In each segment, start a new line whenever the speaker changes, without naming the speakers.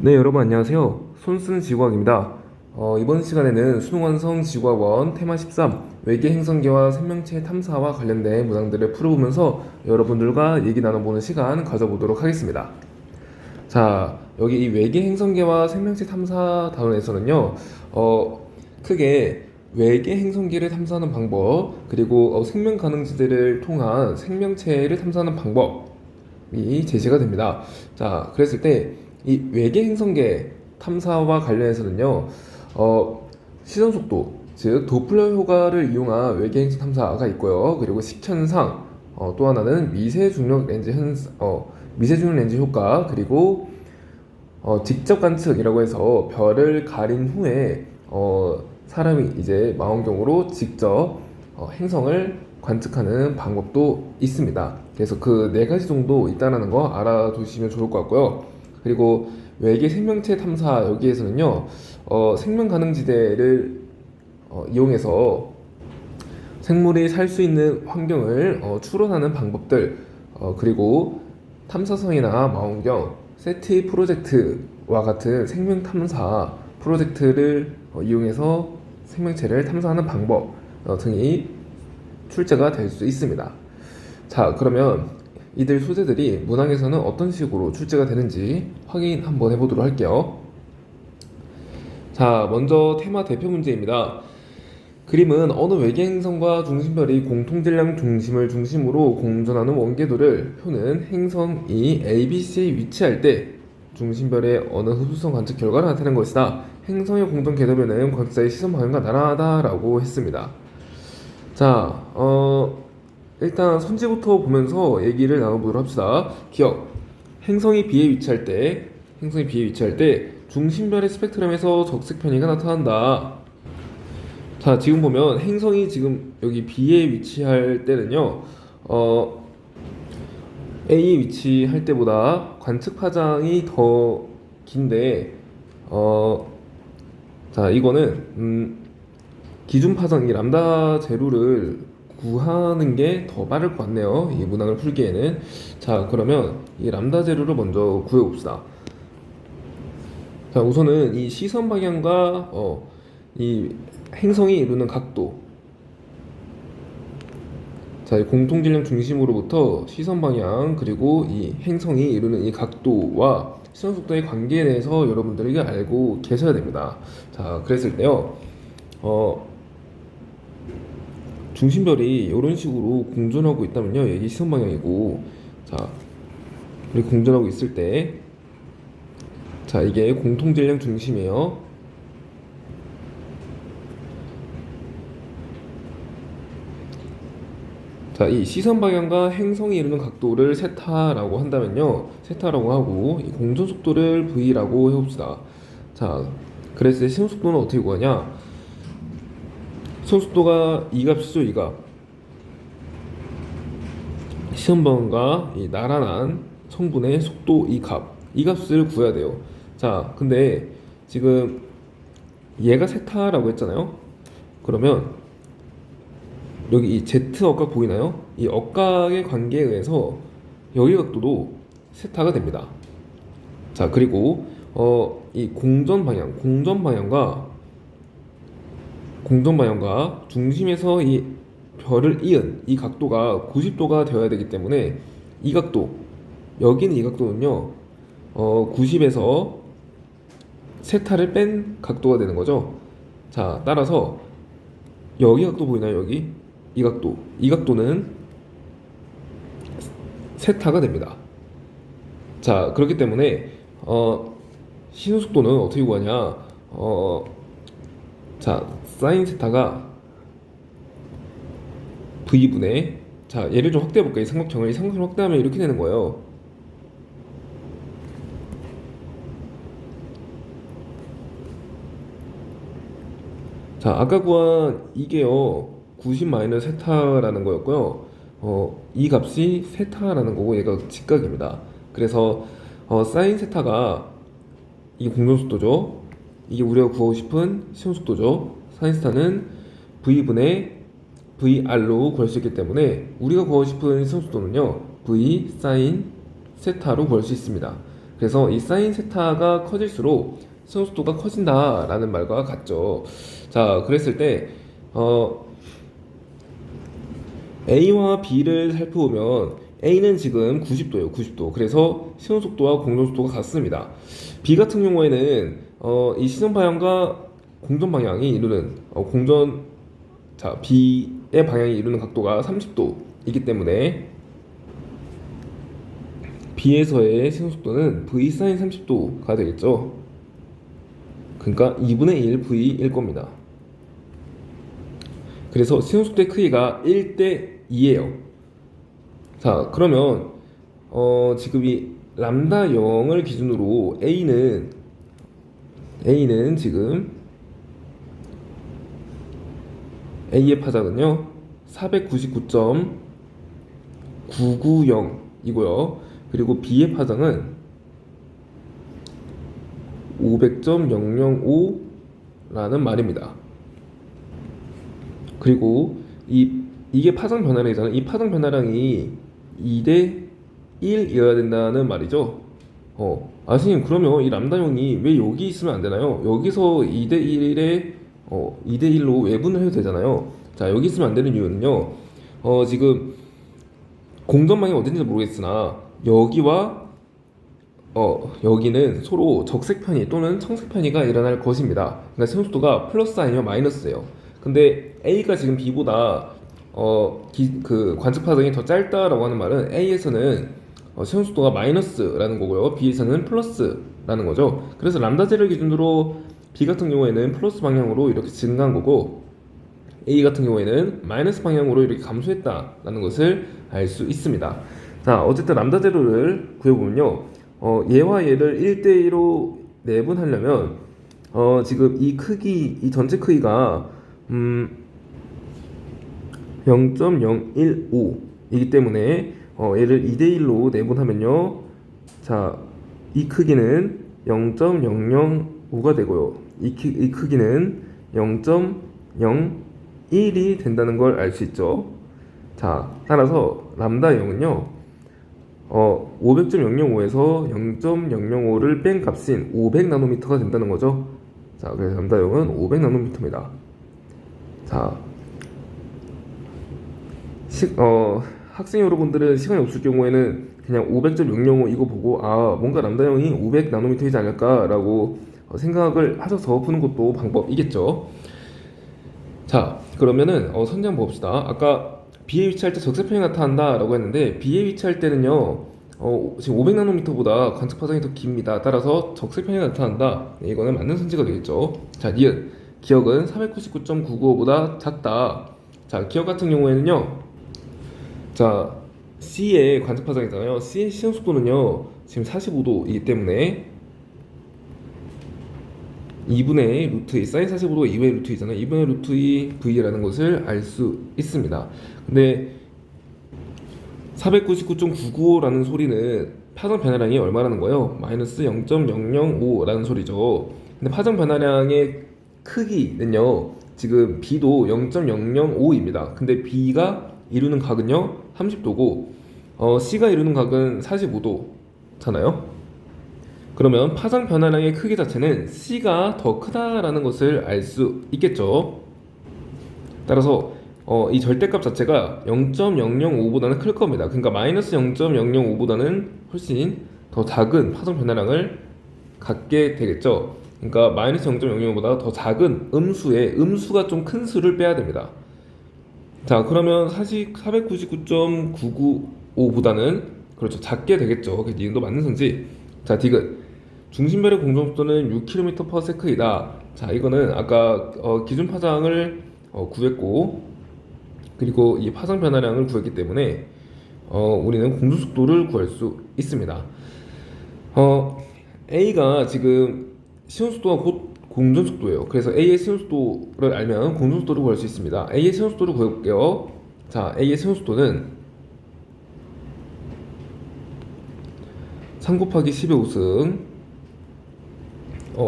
네, 여러분 안녕하세요. 손쓰는 지구학입니다. 이번 시간에는 수능완성 지구학원 테마 13 외계 행성계와 생명체 탐사와 관련된 문항들을 풀어보면서 여러분들과 얘기 나눠보는 시간 가져보도록 하겠습니다. 자, 여기 이 외계 행성계와 생명체 탐사 단원에서는요, 크게 외계 행성계를 탐사하는 방법, 그리고 생명 가능지대를 통한 생명체를 탐사하는 방법이 제시가 됩니다. 자, 그랬을 때 이 외계 행성계 탐사와 관련해서는요, 시선 속도, 즉 도플러 효과를 이용한 외계 행성 탐사가 있고요. 그리고 식현상, 또 하나는 미세 중력 렌즈 효과, 그리고 직접 관측이라고 해서 별을 가린 후에 사람이 이제 망원경으로 직접 행성을 관측하는 방법도 있습니다. 그래서 그 네 가지 정도 있다는 거 알아두시면 좋을 것 같고요. 그리고 외계 생명체 탐사 여기에서는요, 생명 가능지대를 이용해서 생물이 살 수 있는 환경을 추론하는 방법들, 그리고 탐사선이나 망원경, 세티 프로젝트와 같은 생명 탐사 프로젝트를 이용해서 생명체를 탐사하는 방법 등이 출제가 될 수 있습니다. 자, 그러면 이들 소재들이 문항에서는 어떤 식으로 출제가 되는지 확인 한번 해보도록 할게요. 자, 먼저 테마 대표 문제입니다. 그림은 어느 외계 행성과 중심별이 공통질량 중심을 중심으로 공전하는 원궤도를 표는 행성이 ABC에 위치할 때 중심별의 어느 흡수성 관측 결과를 나타낸 것이다. 행성의 공동 궤도면은 관측자의 시선 방향과 나란하다라고 했습니다. 자, 일단 선지부터 보면서 얘기를 나눠보도록 합시다. 기억. 행성이 B에 위치할 때 중심별의 스펙트럼에서 적색 편의가 나타난다. 자, 지금 보면 행성이 지금 여기 B에 위치할 때는요, A에 위치할 때보다 관측 파장이 더 긴데, 자, 이거는 기준 파장, 이 람다 제로를 구하는 게 더 빠를 것 같네요. 이 문항을 풀기에는. 자, 그러면 이 람다 제로를 먼저 구해봅시다. 자, 우선은 이 시선 방향과 이 행성이 이루는 각도. 자, 이 공통질량 중심으로부터 시선 방향 그리고 이 행성이 이루는 이 각도와 시선 속도의 관계에 대해서 여러분들에게 알고 계셔야 됩니다. 자, 그랬을 때요. 중심별이 이런 식으로 공전하고 있다면요, 이게 시선 방향이고, 자, 이렇게 공전하고 있을 때, 자, 이게 공통질량 중심이에요. 자, 이 시선 방향과 행성이 이루는 각도를 세타라고 한다면요, 세타라고 하고 이 공전 속도를 v라고 해봅시다. 자, 그랬을 때 시선 속도는 어떻게 구하냐? 시선 속도가 이 값이죠, 이 값. 시선 방향과 이 나란한 성분의 속도 이 값, 이 값을 구해야 돼요. 자, 근데 지금 얘가 세타라고 했잖아요. 그러면 여기 이 Z 억각 보이나요? 이 억각의 관계에 의해서 여기 각도도 세타가 됩니다. 자, 그리고 이 공전 방향과 중심에서 이 별을 이은 이 각도가 90도가 되어야 되기 때문에 이 각도, 여기는 이 각도는요, 90에서 세타를 뺀 각도가 되는 거죠. 자, 따라서 여기 각도 보이나요? 여기 이 각도는 세타가 됩니다. 자, 그렇기 때문에 시선 속도는 어떻게 구하냐? 자, 사인 세타가 V분의, 자, 얘를 좀 확대해 볼까요? 이 삼각형을 확대하면 이렇게 되는 거예요. 자, 아까 구한 이게요, 90 마이너스 세타라는 거였고요. 이 값이 세타라는 거고 얘가 직각입니다. 그래서 사인 세타가 이게 공전 속도죠. 이게 우리가 구하고 싶은 시선 속도죠. 사인 세타는 V분의 VR로 구할 수 있기 때문에 우리가 구하고 싶은 시선 속도는요, V 사인 세타로 구할 수 있습니다. 그래서 이 사인 세타가 커질수록 시선 속도가 커진다라는 말과 같죠. 자, 그랬을 때 A와 B를 살펴보면 A는 지금 90도예요. 90도. 그래서 시선 속도와 공전 속도가 같습니다. B 같은 경우에는 이 시선 방향과 공전 방향이 이루는 B의 방향이 이루는 각도가 30도이기 때문에 B에서의 시선 속도는 V sin 30도가 되겠죠. 그러니까 2분의 1 V일 겁니다. 그래서 시선 속도의 크기가 1대 2예요. 자, 그러면 지금 이 람다 0을 기준으로 A는 지금 A의 파장은요 499.990이고요. 그리고 B의 파장은 500.005라는 말입니다. 그리고 이게 파장 변화량이잖아요. 이 파장 변화량이 2대 1이어야 된다는 말이죠. 아시님, 그러면 이 람다용이 왜 여기 있으면 안 되나요? 여기서 2대 1에 2대 1로 외분을 해도 되잖아요. 자, 여기 있으면 안 되는 이유는요. 지금 공전방이 어딘지 모르겠으나 여기와 여기는 서로 적색편이 또는 청색편이가 일어날 것입니다. 그러니까 시선 속도가 플러스 아니면 마이너스예요. 근데 A가 지금 B보다 그 관측 파장이 더 짧다라고 하는 말은 A에서는 시선 속도가 마이너스라는 거고요. B에서는 플러스라는 거죠. 그래서 람다제를 기준으로 B 같은 경우에는 플러스 방향으로 이렇게 증가한 거고 A 같은 경우에는 마이너스 방향으로 이렇게 감소했다라는 것을 알 수 있습니다. 자, 어쨌든 람다 제로를 구해보면요. 얘와 얘를 1대1로 내분하려면 지금 이 전체 크기가 0.015이기 때문에 얘를 2대1로 내분하면요. 자, 이 크기는 0.005가 되고요. 이 크기는 0.01이 된다는 걸 알 수 있죠. 자, 따라서 람다 0은요. 500.005에서 0.005를 뺀 값인 500나노미터가 된다는 거죠. 자, 그래서 람다 0은 500나노미터입니다. 자, 학생 여러분들은 시간이 없을 경우에는 그냥 500.005 이거 보고 뭔가 람다 0이 500나노미터이지 않을까라고 생각을 하셔서 푸는 것도 방법이겠죠. 자, 그러면은 선제 봅시다. 아까 B에 위치할 때 적색편이 나타난다 라고 했는데 B에 위치할 때는요 지금 500나노미터보다 관측 파장이 더 깁니다. 따라서 적색편이 나타난다. 네, 이거는 맞는 선지가 되겠죠. 자, 니은 기억은 499.995보다 작다. 자, 기억 같은 경우에는요, 자, C의 관측 파장이잖아요. C의 시선 속도는요 지금 45도이기 때문에 2분의 루트 2 사인 45도가 2분의 루트 2잖아요. 2분의 루트 2 V라는 것을 알 수 있습니다. 근데 499.995라는 소리는 파장 변화량이 얼마라는 거예요? 마이너스 0.005라는 소리죠. 근데 파장 변화량의 크기는요, 지금 B도 0.005입니다. 근데 B가 이루는 각은요 30도고 C가 이루는 각은 45도잖아요. 그러면 파장 변화량의 크기 자체는 C가 더 크다라는 것을 알 수 있겠죠. 따라서 이 절대값 자체가 0.005보다는 클 겁니다. 그러니까 마이너스 0.005보다는 훨씬 더 작은 파장 변화량을 갖게 되겠죠. 그러니까 마이너스 0.005보다 더 작은 음수가 좀 큰 수를 빼야 됩니다. 자, 그러면 사실 499.995보다는 그렇죠, 작게 되겠죠. 그래서 니은도 맞는 선지. 자, 디귿 중심별의 공정속도는 6km/s이다. 자, 이거는 아까 기준 파장을 구했고, 그리고 이 파장 변화량을 구했기 때문에 우리는 공정속도를 구할 수 있습니다. A가 지금 시선속도가 곧 공전속도예요. 그래서 A의 시선속도를 알면 공전속도를 구할 수 있습니다. A의 시선속도를 구해볼게요. 자, A의 시선속도는 3 곱하기 10의 5승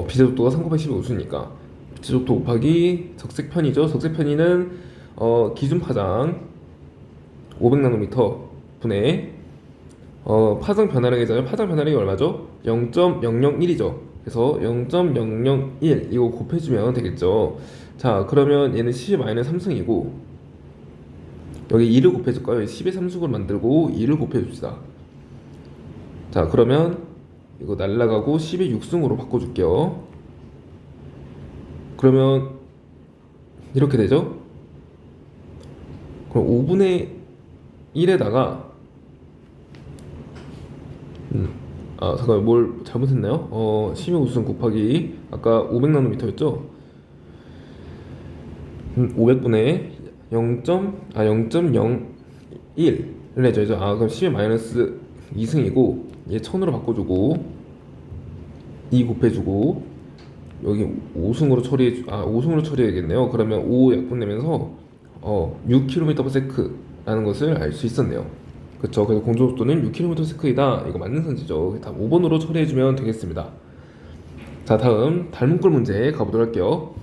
비제속도가 3 곱하기 10의 5승이니까 비제속도 곱하기 적색편이죠. 적색편이는 기준 파장 500나노미터 분의 파장 변화량이잖아요. 파장 변화량이 얼마죠? 0.001이죠. 그래서 0.001 이거 곱해주면 되겠죠. 자, 그러면 얘는 10-3승이고 여기 2를 곱해줄까요? 10의 3승으로 만들고 2를 곱해줍시다. 자, 그러면 이거 날라가고 10의 6승으로 바꿔줄게요. 그러면 이렇게 되죠? 그럼 5분의 1에다가 잠깐만, 뭘 잘못했나요? 10의 5승 곱하기 아까 500나노미터였죠? 500분의 0.01을 해줘야죠. 그럼 10의 마이너스 2승이고 얘 1000으로 바꿔주고 2 곱해주고 여기 5승으로 처리해야겠네요. 그러면 5 약분되면서 6km/s라는 것을 알 수 있었네요. 그쵸? 그래서 공조속도는 6km/s이다. 이거 맞는 선지죠. 다 5번으로 처리해주면 되겠습니다. 자, 다음 닮은꼴 문제 가보도록 할게요.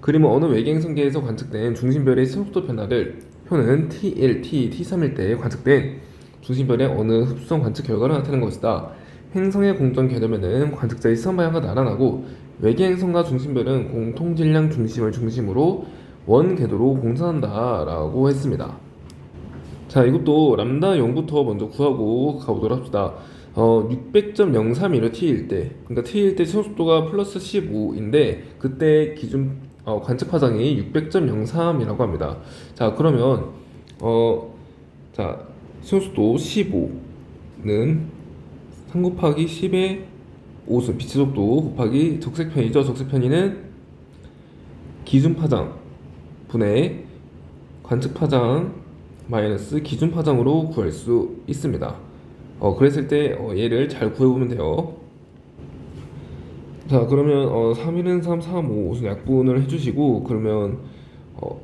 그림은 어느 외계행성계에서 관측된 중심별의 승속도 변화를 표는 T1, T2, T3일 때 관측된 중심별의 어느 흡수성 관측 결과를 나타내는 것이다. 행성의 공전 개념에는 관측자의 시선 방향과 나란하고 외계행성과 중심별은 공통 질량 중심을 중심으로 원 궤도로 공전한다 라고 했습니다. 자, 이것도 람다 0부터 먼저 구하고 가보도록 합시다. 600.03이래 T일 때. 그러니까 T일 때 시속도가 플러스 15인데 그때 기준 관측 파장이 600.03이라고 합니다. 자, 그러면 시속도 15는 3 곱하기 10의 5승 빛의 속도 곱하기 적색편이죠. 적색편이는 기준 파장 분의 관측 파장 마이너스 기준 파장으로 구할 수 있습니다. 그랬을 때 얘를 잘 구해보면 돼요. 자, 그러면 3, 1은 3, 3, 5 우선 약분을 해주시고 그러면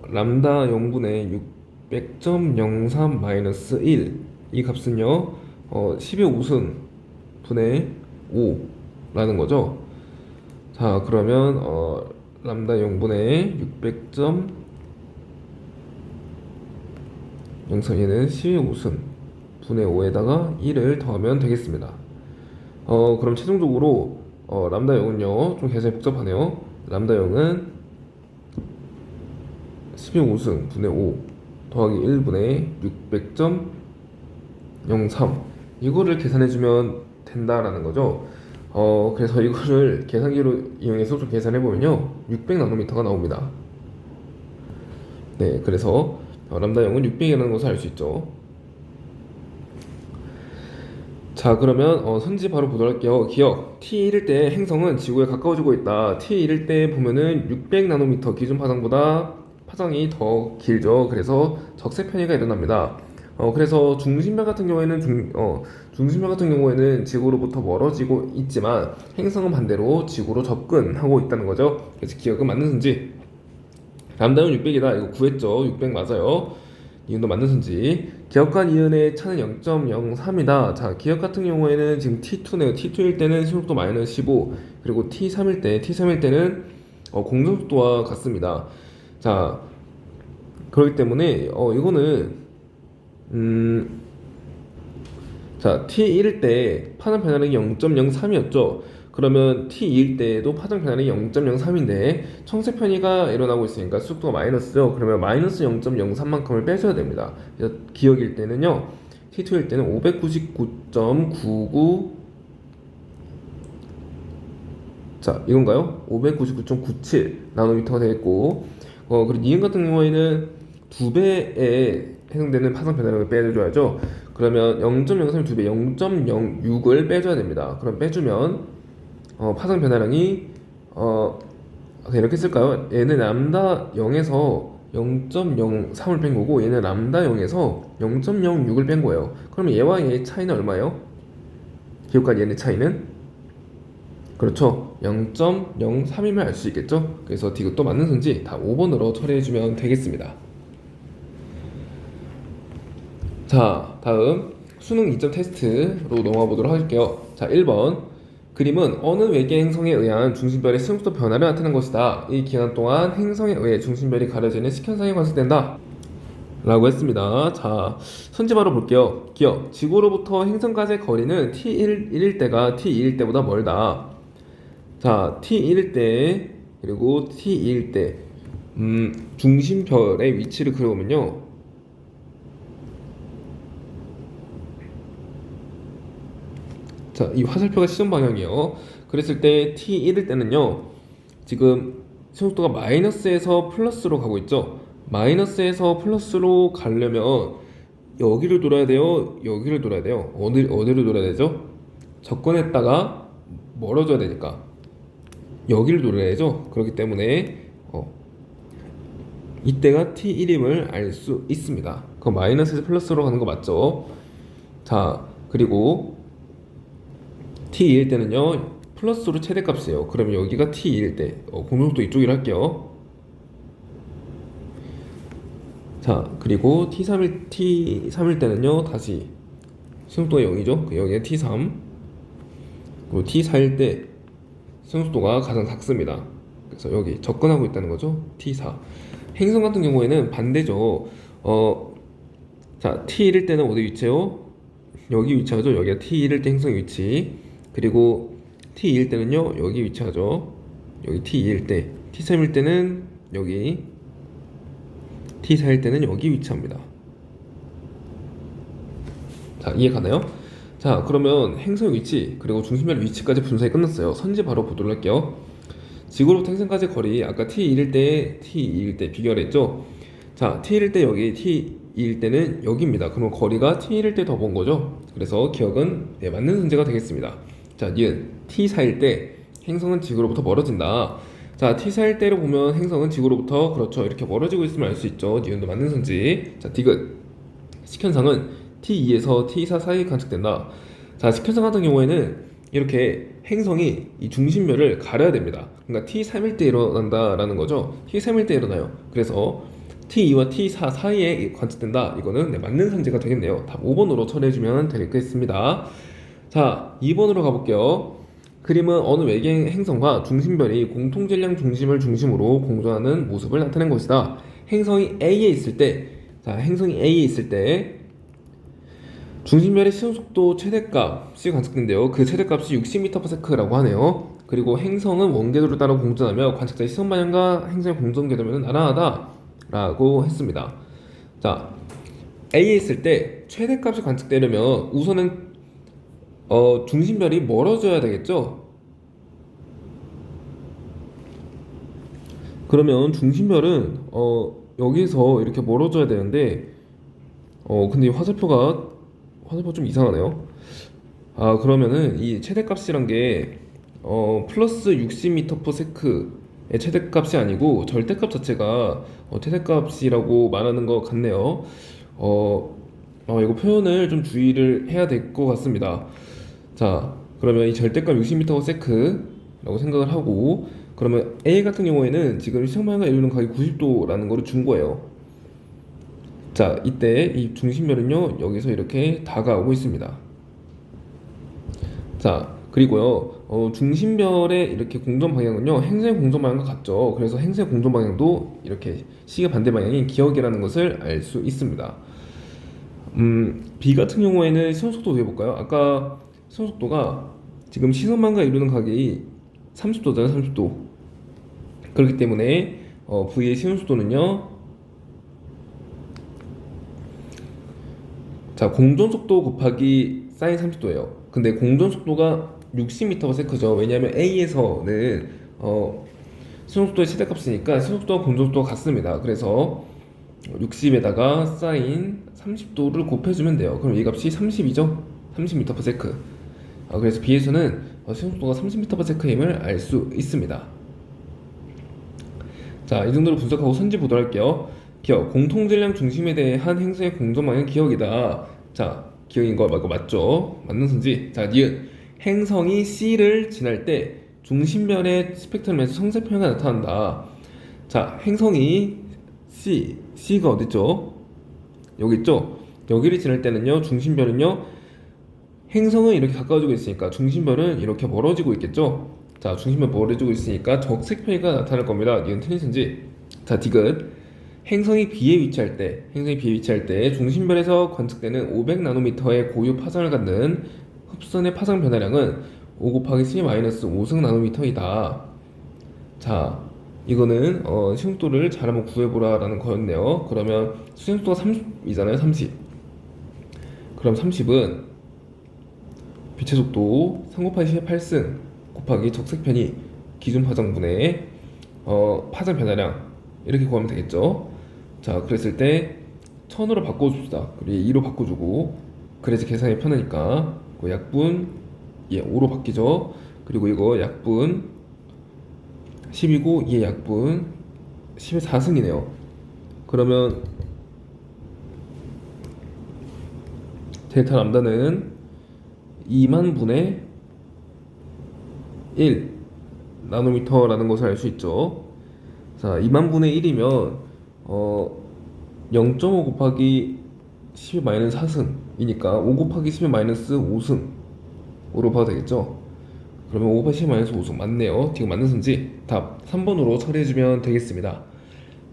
람다 0분의 600.03 마이너스 1 이 값은요 10의 5승 분의 5라는 거죠. 자, 그러면 람다 0분의 600.03얘는 10의 5승 분의 5에다가 1을 더하면 되겠습니다. 그럼 최종적으로 람다 0은요 좀 계산이 복잡하네요. 람다 0은 10의 5승 분의 5 더하기 1분의 600.03 이거를 계산해주면 된다라는 거죠. 그래서 이거를 계산기로 이용해서 좀 계산해보면요 600나노미터가 나옵니다. 네, 그래서 람다 0은 600이라는 것을 알 수 있죠. 자, 그러면 선지 바로 보도록 할게요. 기억, T1일 때 행성은 지구에 가까워지고 있다. T1일 때 보면은 600나노미터 기준 파장보다 파장이 더 길죠. 그래서 적색 편의가 일어납니다. 그래서 중심별 같은 경우에는 지구로부터 멀어지고 있지만 행성은 반대로 지구로 접근하고 있다는 거죠. 그래서 기억은 맞는 선지. 람다는 600이다. 이거 구했죠. 600 맞아요. 이은도 맞는 선지. 기억과 이은의 차는 0.03이다. 자, 기억 같은 경우에는 지금 T2네요. T2일 때는 시속도 마이너스 15, 그리고 T3일 때는 공전속도와 같습니다. 자, 그렇기 때문에 이거는 자, T1일 때 파장 변화량이 0.03이었죠. 그러면 T2일 때도 파장 변화량이 0.03인데 청색 편의가 일어나고 있으니까 속도가 마이너스죠. 그러면 마이너스 0.03만큼을 빼줘야 됩니다. 그래서 기억일 때는요, T2일 때는 599.99 자, 이건가요? 599.97 나노미터가 되겠고, 그리고 니은 같은 경우에는 2배에 해당되는 파장 변화량을 빼줘야죠. 그러면 0.03을 2배, 0.06을 빼줘야 됩니다. 그럼 빼주면 파장 변화량이 이렇게 쓸까요? 얘는 람다 0에서 0.03을 뺀 거고 얘는 람다 0에서 0.06을 뺀 거예요. 그러면 얘와 얘의 차이는 얼마예요? 기억과 얘의 차이는? 그렇죠. 0.03이면 알 수 있겠죠? 그래서 이것도 맞는 선지 다 5번으로 처리해주면 되겠습니다. 자, 다음 수능 2점 테스트로 넘어가 보도록 할게요. 자, 1번 그림은 어느 외계 행성에 의한 중심별의 승속도 변화를 나타낸 것이다. 이 기간 동안 행성에 의해 중심별이 가려지는 식현상이 관측된다. 라고 했습니다. 자, 선지 바로 볼게요. 기억, 지구로부터 행성까지의 거리는 t1일 때가 t2일 때보다 멀다. 자, t1일 때 그리고 t2일 때 중심별의 위치를 그려보면요. 자, 이 화살표가 시점 방향이에요. 그랬을 때 t1일 때는요. 지금 시속도가 마이너스에서 플러스로 가고 있죠. 마이너스에서 플러스로 가려면 여기를 돌아야 돼요. 여기를 돌아야 돼요. 어디를 돌아야 되죠? 접근했다가 멀어져야 되니까 여기를 돌아야죠. 그렇기 때문에 이때가 t1임을 알 수 있습니다. 그 마이너스에서 플러스로 가는 거 맞죠? 자, 그리고 t2일 때는요. 플러스로 최대값이에요. 그러면 여기가 t2일 때 공속도 이쪽이라 할게요. 자, 그리고 t3일 때는요. 다시 시속도가 0이죠. 여기가 t3. 그리고 t4일 때 시속도가 가장 작습니다. 그래서 여기 접근하고 있다는 거죠. t4. 행성 같은 경우에는 반대죠. 자, t1일 때는 어디 위치해요? 여기 위치하죠. 여기가 t1일 때 행성 위치. 그리고 t2일 때는요. 여기 위치하죠. 여기 t2일 때. t3일 때는 여기. t4일 때는 여기 위치합니다. 자, 이해 가나요? 자, 그러면 행성 위치 그리고 중심별 위치까지 분석이 끝났어요. 선지 바로 보도록 할게요. 지구로부터 행성까지 거리 아까 t1일 때, t2일 때 비교를 했죠. 자, t1일 때 여기, t2일 때는 여기입니다. 그러면 거리가 t1일 때 더 먼 거죠. 그래서 기억은 네, 맞는 선지가 되겠습니다. 자, 니은 t4일 때 행성은 지구로부터 멀어진다. 자, t4일 때로 보면 행성은 지구로부터 그렇죠. 이렇게 멀어지고 있으면 알 수 있죠. 니은도 맞는 선지. 자, 디귿 식현상은 t2에서 t4 사이에 관측된다. 자, 식현상 같은 경우에는 이렇게 행성이 이 중심별을 가려야 됩니다. 그러니까 t3일 때 일어난다라는 거죠. t3일 때 일어나요. 그래서 t2와 t4 사이에 관측된다. 이거는 네, 맞는 선지가 되겠네요. 답 5번으로 처리해주면 되겠습니다. 자, 2번으로 가볼게요. 그림은 어느 외계 행성과 중심별이 공통 질량 중심을 중심으로 공존하는 모습을 나타낸 것이다. 행성이 A에 있을 때, 자, 행성이 A에 있을 때 중심별의 시속도 최대값이 관측된대요. 그 최대값이 60m/s라고 하네요. 그리고 행성은 원궤도를 따라 공전하며 관측자의 시선 방향과 행성의 공전 궤도면은 나란하다라고 했습니다. 자, A에 있을 때 최대값이 관측되려면 우선은 중심별이 멀어져야 되겠죠. 그러면 중심별은 여기서 이렇게 멀어져야 되는데 근데 이 화살표 좀 이상하네요. 아, 그러면은 이 최대값이란 게 플러스 60m/s의 최대값이 아니고 절대값 자체가 최대값이라고 말하는 것 같네요. 이거 표현을 좀 주의를 해야 될 것 같습니다. 자, 그러면 이 절대값 60m/s라고 생각을 하고, 그러면 A 같은 경우에는 지금 시청방향과 이루는 각이 90도라는 거를 준 거예요. 자, 이때 이 중심별은요 여기서 이렇게 다가오고 있습니다. 자, 그리고요 중심별의 이렇게 공전 방향은요 행성의 공전 방향과 같죠. 그래서 행성의 공전 방향도 이렇게 시계 반대 방향인 기역이라는 것을 알 수 있습니다. B 같은 경우에는 시선 속도 해볼까요? 아까 시선 속도가 지금 시선만과 이루는 각이 30도잖아요. 30도. 그렇기 때문에 V의 시선 속도는요, 자, 공전 속도 곱하기 사인 30도예요. 근데 공전 속도가 60m/s죠. 왜냐하면 A에서는 시선 속도의 최대값이니까 시선 속도와 공전 속도가 같습니다. 그래서 60에다가 사인 30도를 곱해주면 돼요. 그럼 이 값이 30이죠? 30m/s. 그래서 B에서는 시선 속도가 30m/s임을 알 수 있습니다. 자, 이 정도로 분석하고 선지 보도록 할게요. 기억, 공통질량 중심에 대한 행성의 공전방향 기억이다. 자, 기억인 거 맞죠? 맞는 선지. 자, 니은 행성이 C를 지날 때 중심별의 스펙트럼에서 성세표현이 나타난다. 자, 행성이 C가 어딨죠? 여기 있죠? 여기를 지날 때는요, 중심별은요, 행성은 이렇게 가까워지고 있으니까 중심별은 이렇게 멀어지고 있겠죠? 자, 중심별 멀어지고 있으니까 적색 표기가 나타날 겁니다. 이건 틀린 선지. 자, 디귿 행성이 B에 위치할 때 중심별에서 관측되는 500나노미터의 고유 파장을 갖는 흡선의 파장 변화량은 5 곱하기 10-5승 나노미터이다. 자, 이거는 시흥도를 잘 한번 구해보라라는 거였네요. 그러면 수행수도가 30이잖아요. 30. 그럼 30은 빛의 속도 3 곱하기 10의 8승 곱하기 적색편이 기준 파장분의 파장 변화량 이렇게 구하면 되겠죠. 자, 그랬을 때 1000으로 바꿔줍시다. 그리고 2로 바꿔주고 그래야지 계산이 편하니까 그 약분 5로 바뀌죠. 그리고 이거 약분 10이고 2의 약분 10의 4승이네요. 그러면 델타 람다는 2만 분의 1 나노미터라는 것을 알 수 있죠. 자, 2만 분의 1이면 0.5 곱하기 10의 마이너스 4승이니까 5 곱하기 10의 마이너스 5승으로 봐도 되겠죠. 그러면 5 곱하기 10의 마이너스 5승 맞네요. 지금 맞는 선지 답 3번으로 처리해주면 되겠습니다.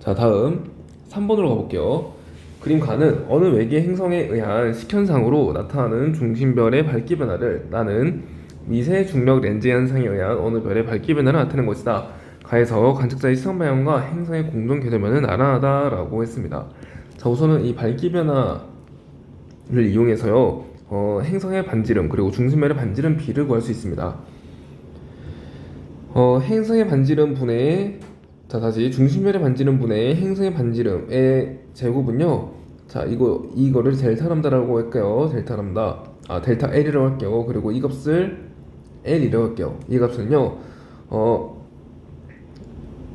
자, 다음 3번으로 가볼게요. 그림 가는 어느 외계 행성에 의한 식현상으로 나타나는 중심별의 밝기 변화를 나는 미세 중력 렌즈 현상에 의한 어느 별의 밝기 변화를 나타낸 것이다. 가에서 관측자의 시선 방향과 행성의 공동 궤도면은 나란하다라고 했습니다. 자, 우선은 이 밝기 변화를 이용해서요 행성의 반지름 그리고 중심별의 반지름 비를 구할 수 있습니다. 행성의 반지름 분의 다시 중심별의 반지름 분의 행성의 반지름의 제곱은요. 자, 이거를 델타 람다라고 할게요. 델타 람다. 델타 L이라고 할게요. 그리고 이 값을 L이라고 할게요. 이 값은요.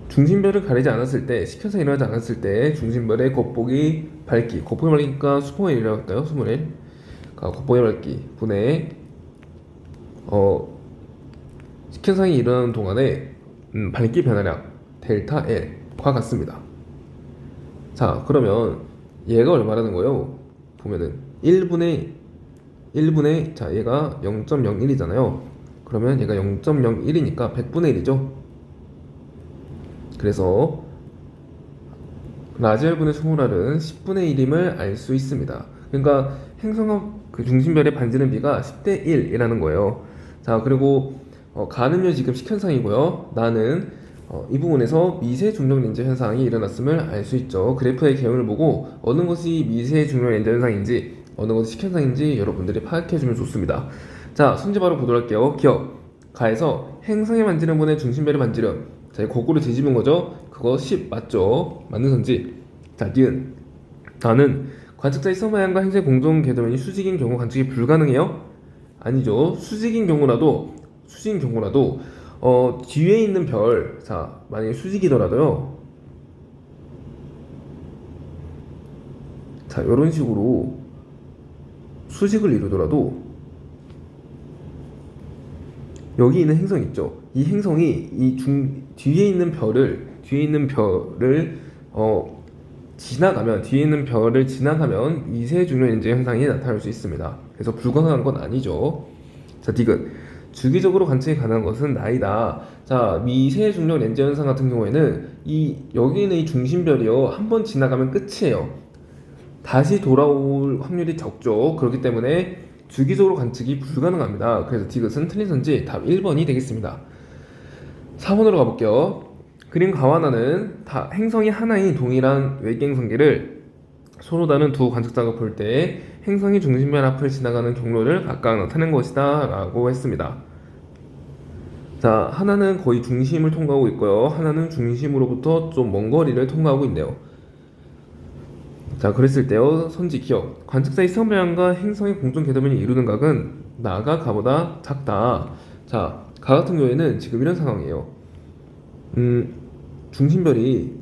중심별을 가리지 않았을 때, 식현상이 일어나지 않았을 때 중심별의 겉보기 밝기, 겉보기 밝기가 수평의 L이라고 할까요? 수평 L. 겉보기 밝기 분의 식현상이 일어나는 동안에 밝기 변화량 델타 L과 같습니다. 자, 그러면 얘가 얼마라는 거예요? 보면은 1분의 자, 얘가 0.01이잖아요. 그러면 얘가 0.01이니까 100분의 1이죠. 그래서 라지알분의 스몰알은 10분의 1임을 알 수 있습니다. 그러니까 행성의 그 중심별의 반지름 비가 10대 1이라는 거예요. 자, 그리고 가는요 지금 식현상이고요. 나는 이 부분에서 미세 중력 렌즈 현상이 일어났음을 알 수 있죠. 그래프의 개요를 보고 어느 것이 미세 중력 렌즈 현상인지 어느 것이 식현상인지 여러분들이 파악해주면 좋습니다. 자, 손지 바로 보도록 할게요. 기억 가에서 행성의 반지름분의 중심별의 반지름, 자, 거꾸로 뒤집은 거죠. 그거 10 맞죠? 맞는 선지. 자, 니은 나는 관측자의 시선 방향과 행성의 공동 궤도면이 수직인 경우 관측이 불가능해요? 아니죠. 수직인 경우라도 뒤에 있는 별, 자, 만약에 수직이더라도요. 자, 이런 식으로 수직을 이루더라도 여기 있는 행성 있죠. 이 행성이 뒤에 있는 별을 지나가면 미세 중력 렌즈 현상이 나타날 수 있습니다. 그래서 불가능한 건 아니죠. 자, 디귿 주기적으로 관측이 가능한 것은 나이다. 자, 미세 중력 렌즈 현상 같은 경우에는 여기 있는 이 중심별이요 한번 지나가면 끝이에요. 다시 돌아올 확률이 적죠. 그렇기 때문에 주기적으로 관측이 불가능합니다. 그래서 디귿은 틀린 선지 답 1번이 되겠습니다. 4번으로 가볼게요. 그림 가와나는 행성이 하나인 동일한 외계행성계를 서로 다른 두 관측자가 볼 때 행성이 중심별 앞을 지나가는 경로를 각각 나타낸 것이다 라고 했습니다. 자, 하나는 거의 중심을 통과하고 있고요. 하나는 중심으로부터 좀 먼 거리를 통과하고 있네요. 자, 그랬을 때요 선지 기억 관측자의 시선 방향과 행성의 공동 궤도면이 이루는 각은 나가 가보다 작다. 자, 가 같은 경우에는 지금 이런 상황이에요. 중심별이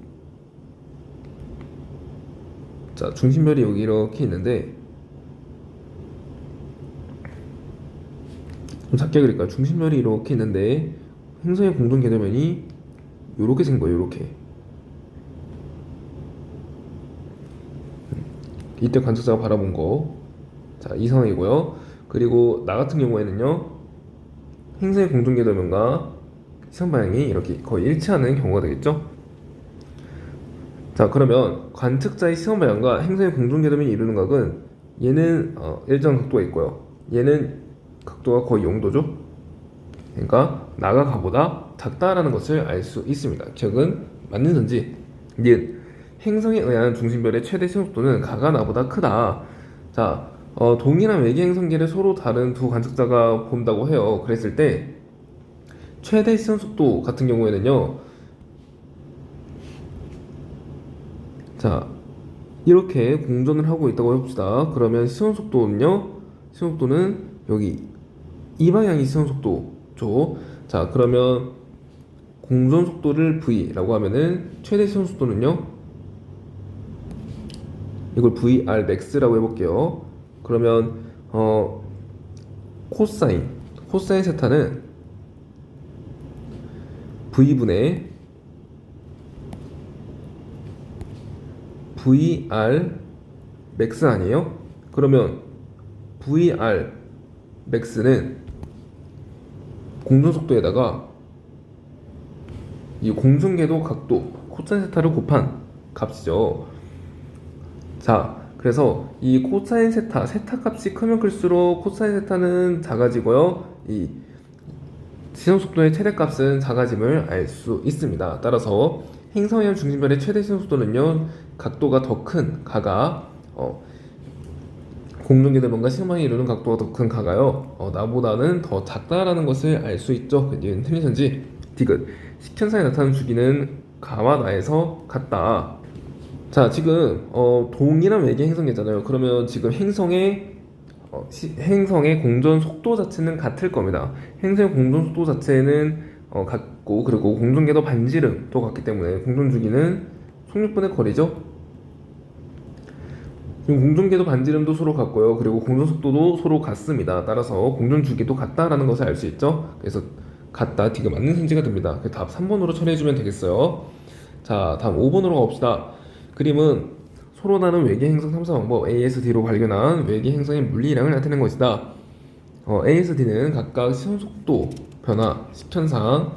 여기 이렇게 있는데 좀 작게 그릴까요? 중심별이 이렇게 있는데 행성의 공동 궤도면이 이렇게 생긴 거예요. 이렇게. 이때 관측자가 바라본 거, 자, 이 상황이고요. 그리고 나 같은 경우에는요 행성의 공동 궤도면과 시선 방향이 이렇게 거의 일치하는 경우가 되겠죠. 자, 그러면 관측자의 시선 방향과 행성의 공중궤도면이 이루는 각은 얘는 일정 각도가 있고요. 얘는 각도가 거의 0도죠. 그러니까 나가 가보다 작다라는 것을 알 수 있습니다. 기억은 맞는지. 니은 행성에 의한 중심별의 최대 시선 속도는 가가 나보다 크다. 자, 동일한 외계 행성계를 서로 다른 두 관측자가 본다고 해요. 그랬을 때 최대 시선 속도 같은 경우에는요. 자, 이렇게 공전을 하고 있다고 해봅시다. 그러면 시선 속도는요. 시선 속도는 여기 이 방향이 시선 속도죠. 자, 그러면 공전 속도를 V라고 하면은 최대 시선 속도는요. 이걸 VR max라고 해볼게요. 그러면 코사인 세타는 V분의 VR max 아니에요? 그러면 VR max는 공전 속도에다가 이 공중궤도 각도 코사인 세타를 곱한 값이죠. 자, 그래서 이 코사인 세타 값이 크면 클수록 코사인 세타는 작아지고요. 이 시선 속도의 최대값은 작아짐을 알 수 있습니다. 따라서 행성의 중심별의 최대 시선 속도는요, 각도가 더 큰 가가 공중궤도면과 시선방향이 이루는 각도가 더 큰 가가요, 나보다는 더 작다라는 것을 알 수 있죠. 얘는 틀리선지. 디귿 식현상에 나타나는 주기는 가와 나에서 같다. 자, 지금 동일한 외계 행성이잖아요. 그러면 지금 행성의 공전 속도 자체는 같을 겁니다. 행성의 공전 속도 자체는 같고, 그리고 공전궤도 반지름도 같기 때문에 공전 주기는 속력분의 거리죠. 지금 공전궤도 반지름도 서로 같고요. 그리고 공전 속도도 서로 같습니다. 따라서 공전 주기도 같다라는 것을 알 수 있죠. 그래서 같다, 디귿 맞는 선지가 됩니다. 답 3번으로 처리해주면 되겠어요. 자, 다음 5번으로 가봅시다. 그림은 서로 다른 외계 행성 탐사 방법 ASD로 발견한 외계 행성의 물리량을 나타낸 것이다. ASD는 각각 시선 속도 변화, 식현상,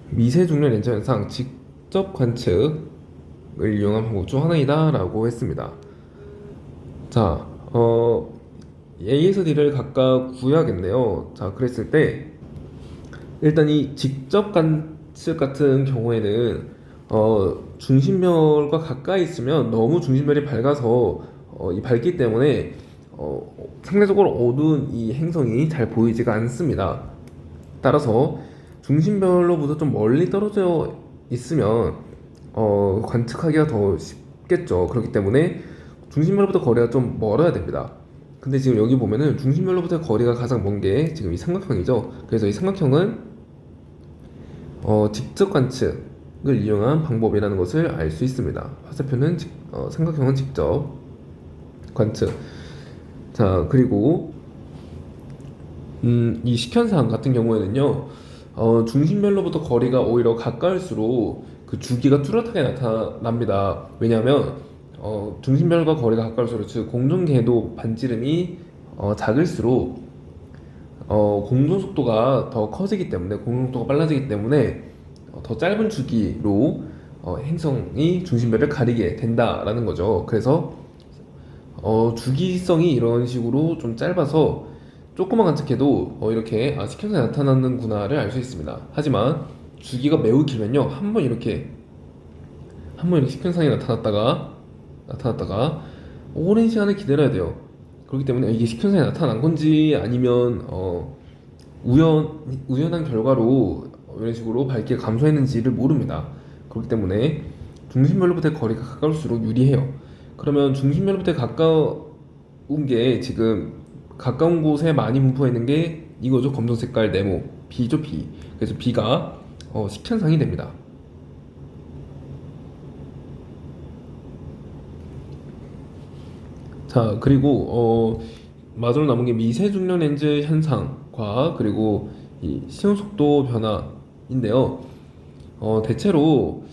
미세 중력 렌즈 현상, 직접 관측을 이용한 방법 중 하나이다라고 했습니다. 자, ASD를 각각 구해야겠네요. 자, 그랬을 때 일단 이 직접 관측 같은 경우에는 중심별과 가까이 있으면 너무 중심별이 밝아서 이 밝기 때문에 상대적으로 어두운 이 행성이 잘 보이지가 않습니다. 따라서 중심별로부터 좀 멀리 떨어져 있으면 관측하기가 더 쉽겠죠. 그렇기 때문에 중심별로부터 거리가 좀 멀어야 됩니다. 근데 지금 여기 보면은 중심별로부터 거리가 가장 먼 게 지금 이 삼각형이죠. 그래서 이 삼각형은 직접 관측을 이용한 방법이라는 것을 알 수 있습니다. 화살표는 삼각형은 직접 관측. 자, 그리고 이 식현상 같은 경우에는요, 중심별로부터 거리가 오히려 가까울수록 그 주기가 뚜렷하게 나타납니다. 왜냐하면 중심별과 거리가 가까울수록, 즉 공전궤도 반지름이 작을수록 공전 속도가 더 커지기 때문에, 공전 속도가 빨라지기 때문에 더 짧은 주기로 행성이 중심별을 가리게 된다라는 거죠. 그래서 주기성이 이런 식으로 좀 짧아서 조금만 관측해도 이렇게 식현상이 나타나는구나를 알 수 있습니다. 하지만 주기가 매우 길면요, 한번 이렇게 식현상이 나타났다가 오랜 시간을 기다려야 돼요. 그렇기 때문에 이게 식현상이 나타난 건지 아니면 우연한 결과로 이런 식으로 밝기가 감소했는지를 모릅니다. 그렇기 때문에 중심별로부터 거리가 가까울수록 유리해요. 그러면 중심별로부터 가까운 게, 지금 가까운 곳에 많이 분포해 있는 게 이거죠. 검정 색깔 네모 B죠, B. 그래서 B가 식현상이 됩니다. 자, 그리고 마지막으로 남은 게 미세 중력 렌즈 현상과 그리고 이 시선 속도 변화인데요. 대체로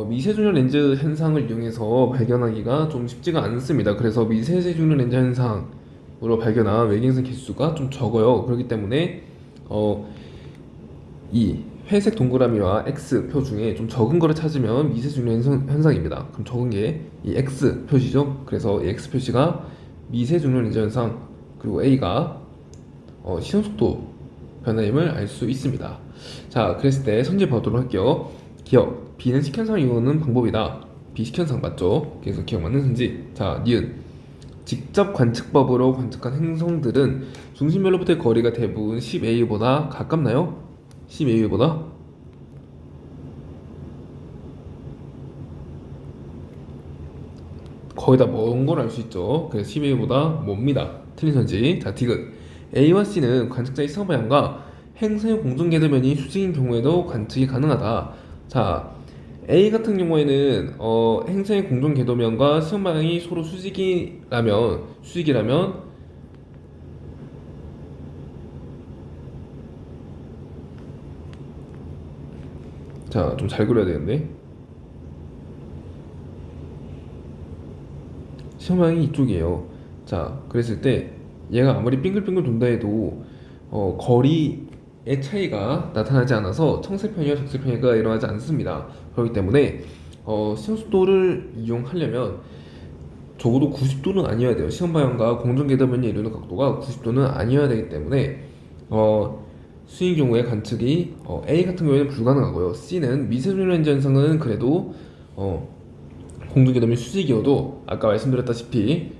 미세 중력 렌즈 현상을 이용해서 발견하기가 좀 쉽지가 않습니다. 그래서 미세 중력 렌즈 현상으로 발견한 외계행성 개수가 좀 적어요. 그렇기 때문에 이 회색 동그라미와 X 표 중에 좀 적은 거를 찾으면 미세중력 현상입니다. 그럼 적은 게 이 X 표시죠. 그래서 이 X 표시가 미세중력 렌즈 현상, 그리고 A가 시선속도 변화임을 알 수 있습니다. 자, 그랬을 때 선제 보도록 할게요. 기억, B는 식현상 이용하는 방법이다. B 식현상 맞죠? 그래서 기억 맞는 선지. 자, 니은, 직접 관측법으로 관측한 행성들은 중심별로부터의 거리가 대부분 10A보다 가깝나요? 10A보다? 거의 다 먼 걸 알 수 있죠. 그래서 10A보다 멉니다. 틀린 선지. 자, 디귿. A와 C는 관측자의 시선 방향과 행성의 공중 궤도면이 수직인 경우에도 관측이 가능하다. 자, A 같은 경우에는 행성의 공중 궤도면과 시선 방향이 서로 수직이라면 자, 좀 잘 그려야 되는데. 시선 방향이 이쪽이에요. 자, 그랬을 때 얘가 아무리 빙글빙글 돈다 해도 거리의 차이가 나타나지 않아서 청색편이와 적색편이가 일어나지 않습니다. 그렇기 때문에 시선 속도를 이용하려면 적어도 90도는 아니어야 돼요. 시선 방향과 공중 궤도면이 이루는 각도가 90도는 아니어야 되기 때문에 C인 경우에 관측이 A 같은 경우에는 불가능하고요. C는 미세중력 렌즈 현상은 그래도 공중 궤도면이 수직이어도 아까 말씀드렸다시피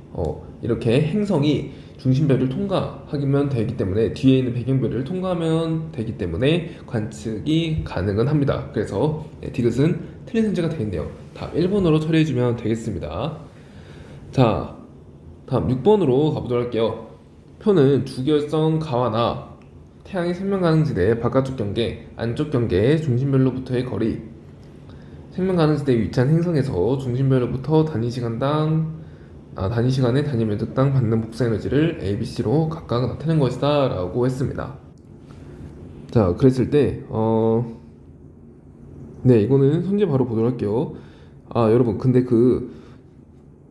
이렇게 행성이 중심별을 통과하기만 되기 때문에 뒤에 있는 배경별을 통과하면 되기 때문에 관측이 가능은 합니다. 그래서 디귿은 틀린 선지가 되겠네요. 답 1번으로 처리해주면 되겠습니다. 자, 다음 6번으로 가보도록 할게요. 표는 주결성 가와나 태양의 생명가능지대 바깥쪽 경계, 안쪽 경계의 중심별로부터의 거리, 생명가능지대에 위치한 행성에서 중심별로부터 단위 시간에 단위 면적당 받는 복사 에너지를 A, B, C로 각각 나타낸 것이다 라고 했습니다. 자, 그랬을 때 네, 이거는 현재 바로 보도록 할게요. 여러분, 근데 그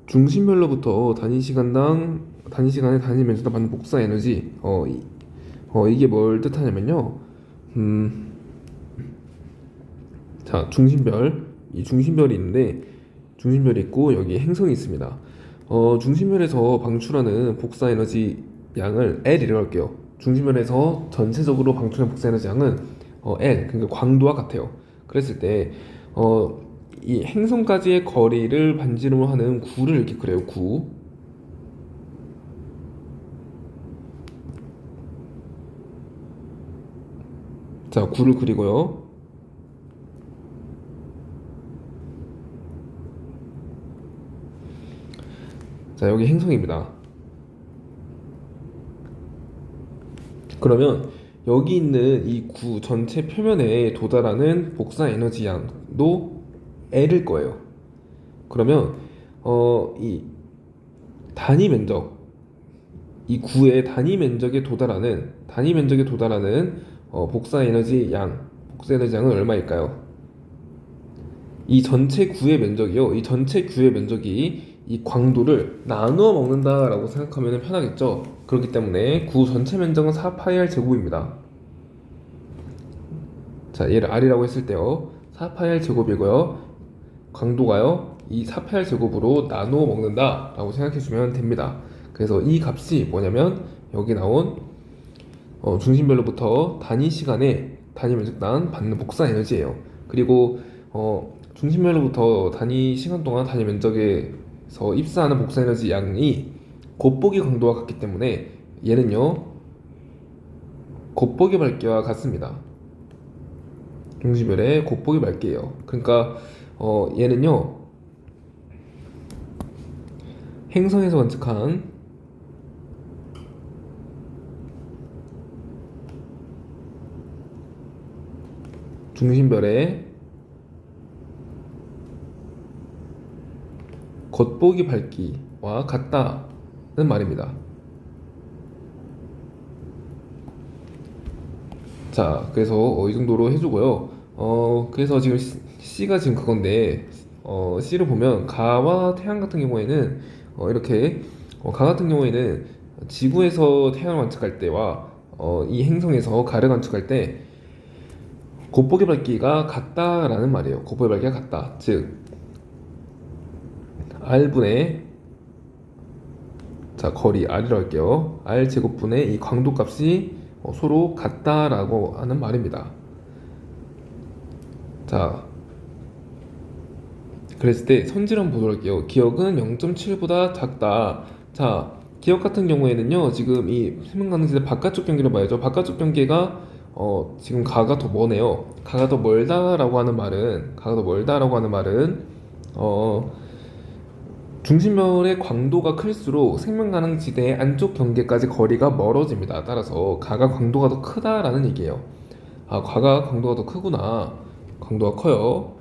중심별로부터 단위시간에 단위 면적당 받는 복사 에너지 이게 뭘 뜻하냐면요. 자, 이 중심별이 있는데 중심별이 있고 여기 행성이 있습니다. 중심별에서 방출하는 복사 에너지 양을 L이라고 할게요. 중심별에서 전체적으로 방출하는 복사 에너지 양은 L, 그러니까 광도와 같아요. 그랬을 때 이 행성까지의 거리를 반지름으로 하는 구를 이렇게 그려요. 구. 자, 구를 그리고요. 자, 여기 행성입니다. 그러면 여기 있는 이 구 전체 표면에 도달하는 복사 에너지 양도 L일 거예요. 그러면 이 단위 면적, 이 구의 단위 면적에 도달하는 복사 에너지 양은 얼마일까요? 이 전체 구의 면적이요. 이 전체 구의 면적이 이 광도를 나누어 먹는다라고 생각하면 편하겠죠. 그렇기 때문에 구 전체 면적은 4파이R 제곱입니다. 자, 얘를 R이라고 했을 때요. 4파이R 제곱이고요. 광도가요. 이 4파이R 제곱으로 나누어 먹는다라고 생각해주면 됩니다. 그래서 이 값이 뭐냐면 여기 나온 중심별로부터 단위 시간에 단위 면적당 받는 복사 에너지예요. 그리고 중심별로부터 단위 시간 동안 단위 면적에서 입사하는 복사 에너지 양이 곱보기 강도와 같기 때문에 얘는요 곱보기 밝기와 같습니다. 중심별의 곱보기 밝기예요. 그러니까 얘는요 행성에서 관측한 중심별의 겉보기 밝기와 같다는 말입니다. 자, 그래서 이 정도로 해주고요. 그래서 지금 C가 지금 그건데 C를 보면 가와 태양 같은 경우에는 이렇게 가 같은 경우에는 지구에서 태양을 관측할 때와 이 행성에서 가를 관측할 때 곱보기 밝기가 같다라는 말이에요. 곱보기 밝기가 같다. 즉 r분의 자 거리 r이라고 할게요. r 제곱분의 이 광도값이 서로 같다라고 하는 말입니다. 자 그랬을 때 선질 한번 보도록 할게요. 기억은 0.7보다 작다. 자 기억 같은 경우에는요, 지금 이 생명가능지대 바깥쪽 경계를 봐야죠. 바깥쪽 경계가 지금 가가 더 머네요. 가가 더 멀다라고 하는 말은 중심별의 광도가 클수록 생명가능지대의 안쪽 경계까지 거리가 멀어집니다. 따라서 가가 광도가 더 크다라는 얘기예요. 아, 가가 광도가 더 크구나. 광도가 커요.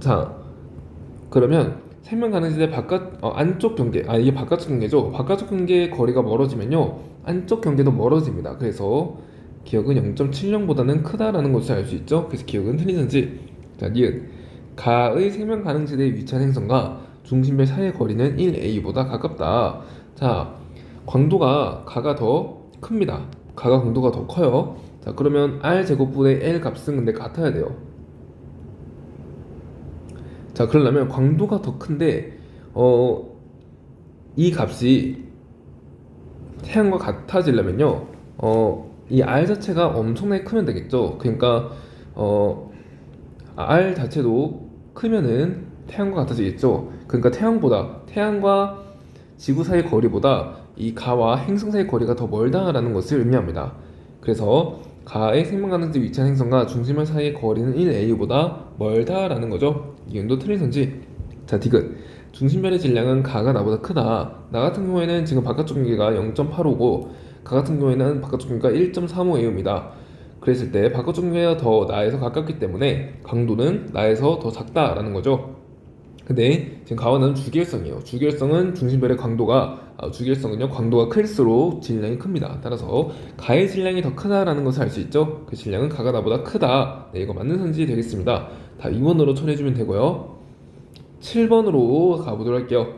자, 그러면 생명가능지대 안쪽 경계, 이게 바깥쪽 경계죠. 바깥쪽 경계의 거리가 멀어지면요, 안쪽 경계도 멀어집니다. 그래서 기억은 0.70보다는 크다라는 것을 알 수 있죠. 그래서 기억은 틀리는지. 자, 니은 가의 생명가능지대에 위치한 행성과 중심별 사이의 거리는 1a보다 가깝다. 자, 광도가 가가 더 큽니다. 가가 광도가 더 커요. 자, 그러면 r 제곱분의 l 값은 근데 같아야 돼요. 자, 그러려면 광도가 더 큰데 이 값이 태양과 같아지려면요, 이 r 자체가 엄청나게 크면 되겠죠. 그러니까 r 자체도 크면은 태양과 같아지겠죠. 그러니까 태양과 지구 사이 거리보다 이 가와 행성 사이 거리가 더 멀다라는 것을 의미합니다. 그래서 가의 생명가능지대에 위치한 행성과 중심별 사이의 거리는 1a보다 멀다라는 거죠. 이건도 틀린 선지. 자, 디귿 중심별의 질량은 가가 나보다 크다. 나 같은 경우에는 지금 바깥쪽 경계가 0.85고 가 같은 경우에는 바깥쪽 경계가 1.35a입니다. 그랬을 때 바깥쪽 경계가 더 나에서 가깝기 때문에 강도는 나에서 더 작다라는 거죠. 근데 지금 가와 나는 주기율성이에요. 주기율성은요, 광도가 클수록 질량이 큽니다. 따라서 가의 질량이 더 크다라는 것을 알 수 있죠. 그 질량은 가가 나보다 크다. 네, 이거 맞는 선지 되겠습니다. 다 2번으로 처리해주면 되고요. 7번으로 가보도록 할게요.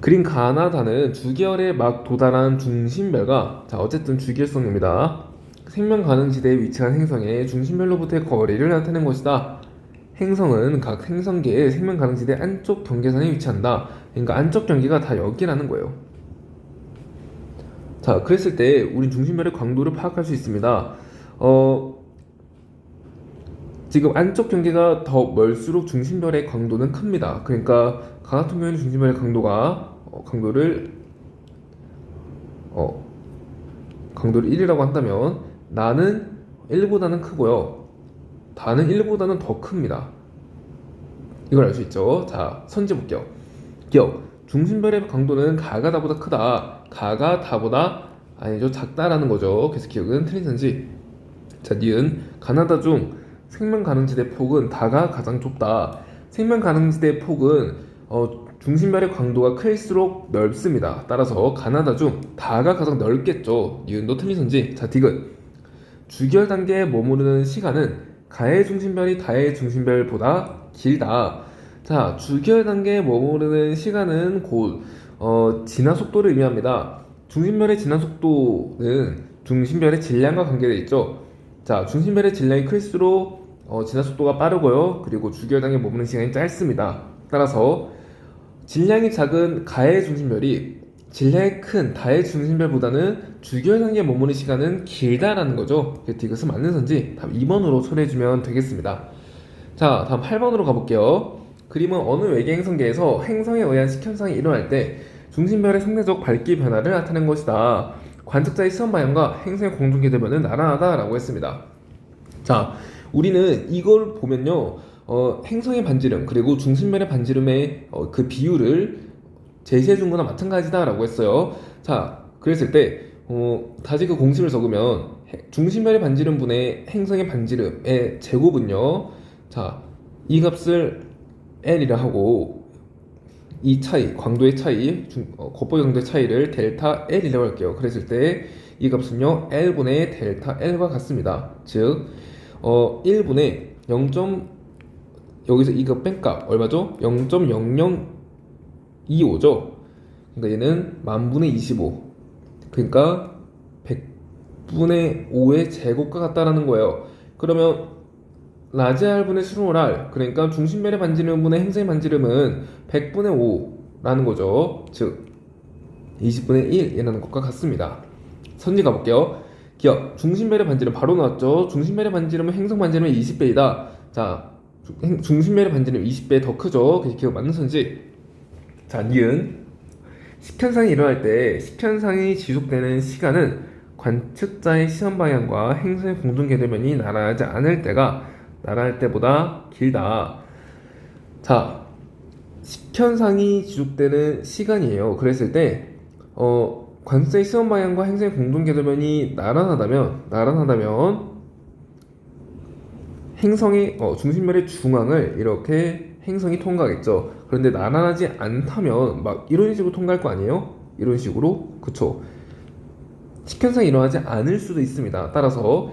그린 가나다는 주기열에 막 도달한 중심별과, 자, 어쨌든 주기율성입니다. 생명가능지대에 위치한 행성의 중심별로부터의 거리를 나타낸 것이다. 행성은 각 행성계의 생명가능지대 안쪽 경계선에 위치한다. 그러니까 안쪽 경계가 다 여기라는 거예요. 자, 그랬을 때 우린 중심별의 광도를 파악할 수 있습니다. 지금 안쪽 경계가 더 멀수록 중심별의 광도는 큽니다. 그러니까 가 같은 경우에는 중심별의 강도를 1이라고 한다면 나는 1보다는 크고요, 다는 1보다는 더 큽니다. 이걸 알 수 있죠. 자, 선지 볼게요. 기억 중심별의 강도는 가가 다보다 크다. 가가 다보다 작다라는 거죠. 그래서 기억은 틀린 선지. 자, 니은 가나다 중 생명가능지대 폭은 다가 가장 좁다. 생명가능지대 폭은 중심별의 광도가 클수록 넓습니다. 따라서 가나다 중 다가 가장 넓겠죠. 니은도 틀린 선지. 자, 디귿 주기열 단계에 머무르는 시간은 가의 중심별이 다의 중심별보다 길다. 자, 주기열 단계에 머무르는 시간은 곧 진화 속도를 의미합니다. 중심별의 진화 속도는 중심별의 질량과 관계되어 있죠. 자, 중심별의 질량이 클수록 진화 속도가 빠르고요, 그리고 주기열 단계에 머무르는 시간이 짧습니다. 따라서 질량이 작은 가의 중심별이 질량이 큰 다의 중심별보다는 주기열 단계에 머무는 시간은 길다라는 거죠. 디귿은 맞는 선지. 답 2번으로 처리해주면 되겠습니다. 자, 다음 8번으로 가볼게요. 그림은 어느 외계 행성계에서 행성에 의한 식현상이 일어날 때 중심별의 상대적 밝기 변화를 나타낸 것이다. 관측자의 시선 방향과 행성의 공동 계대변은 나란하다라고 했습니다. 자, 우리는 이걸 보면요, 행성의 반지름 그리고 중심별의 반지름의 그 비율을 제시해준 거나 마찬가지다라고 했어요. 자, 그랬을 때 다시 그 공식을 적으면 중심별의 반지름분의 행성의 반지름의 제곱은요, 자, 이 값을 L이라 하고 이 차이, 광도의 차이, 겉보기 광도의 차이를 델타 L이라고 할게요. 그랬을 때 이 값은요, L분의 델타 L과 같습니다. 즉 1분의 0. 여기서 이거 뺀값 얼마죠? 0.0025죠. 그러니까 얘는 10,000분의 25. 그러니까 100분의 5의 제곱과 같다라는 거예요. 그러면 라지 R분의 스몰 r, 그러니까 중심면의 반지름분의 행성의 반지름은 100분의 5라는 거죠. 즉 20분의 1이라는 것과 같습니다. 선지 가볼게요. 기억, 중심면의 반지름 바로 나왔죠. 중심면의 반지름은 행성 반지름의 20배이다. 자, 중심면의 반지름 20배 더 크죠. 그래서 기억 맞는 선지. 자, 니은 식현상이 일어날 때 식현상이 지속되는 시간은 관측자의 시선 방향과 행성의 공중 궤도면이 날아가지 않을 때가 날아갈 때보다 길다. 자, 식현상이 지속되는 시간이에요. 그랬을 때 관측자의 시선 방향과 행성의 공중 궤도면이 나란하다면 행성의 중심면의 중앙을 이렇게 행성이 통과하겠죠. 그런데 나란하지 않다면 막 이런 식으로 통과할 거 아니에요? 이런 식으로, 그쵸? 식현상이 일어나지 않을 수도 있습니다. 따라서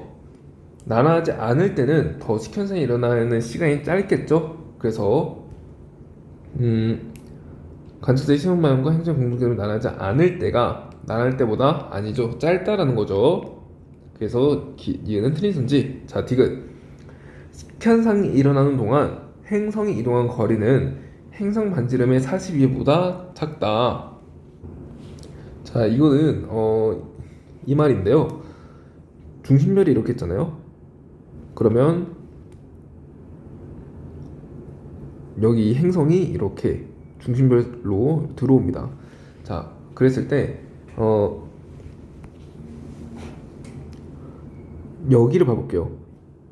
나란하지 않을 때는 더 식현상이 일어나는 시간이 짧겠죠. 그래서 관측자의 시선 방향과 행성 공중궤도를 나란하지 않을 때가 나랄 때보다 아니죠, 짧다라는 거죠. 그래서 니은은 틀린 선지. 자, 디귿, 식현상이 일어나는 동안 행성이 이동한 거리는 행성 반지름의 42배보다 작다. 자, 이거는 이 말인데요. 중심별이 이렇게 있잖아요. 그러면 여기 이 행성이 이렇게 중심별로 들어옵니다. 자, 그랬을 때 여기를 봐볼게요.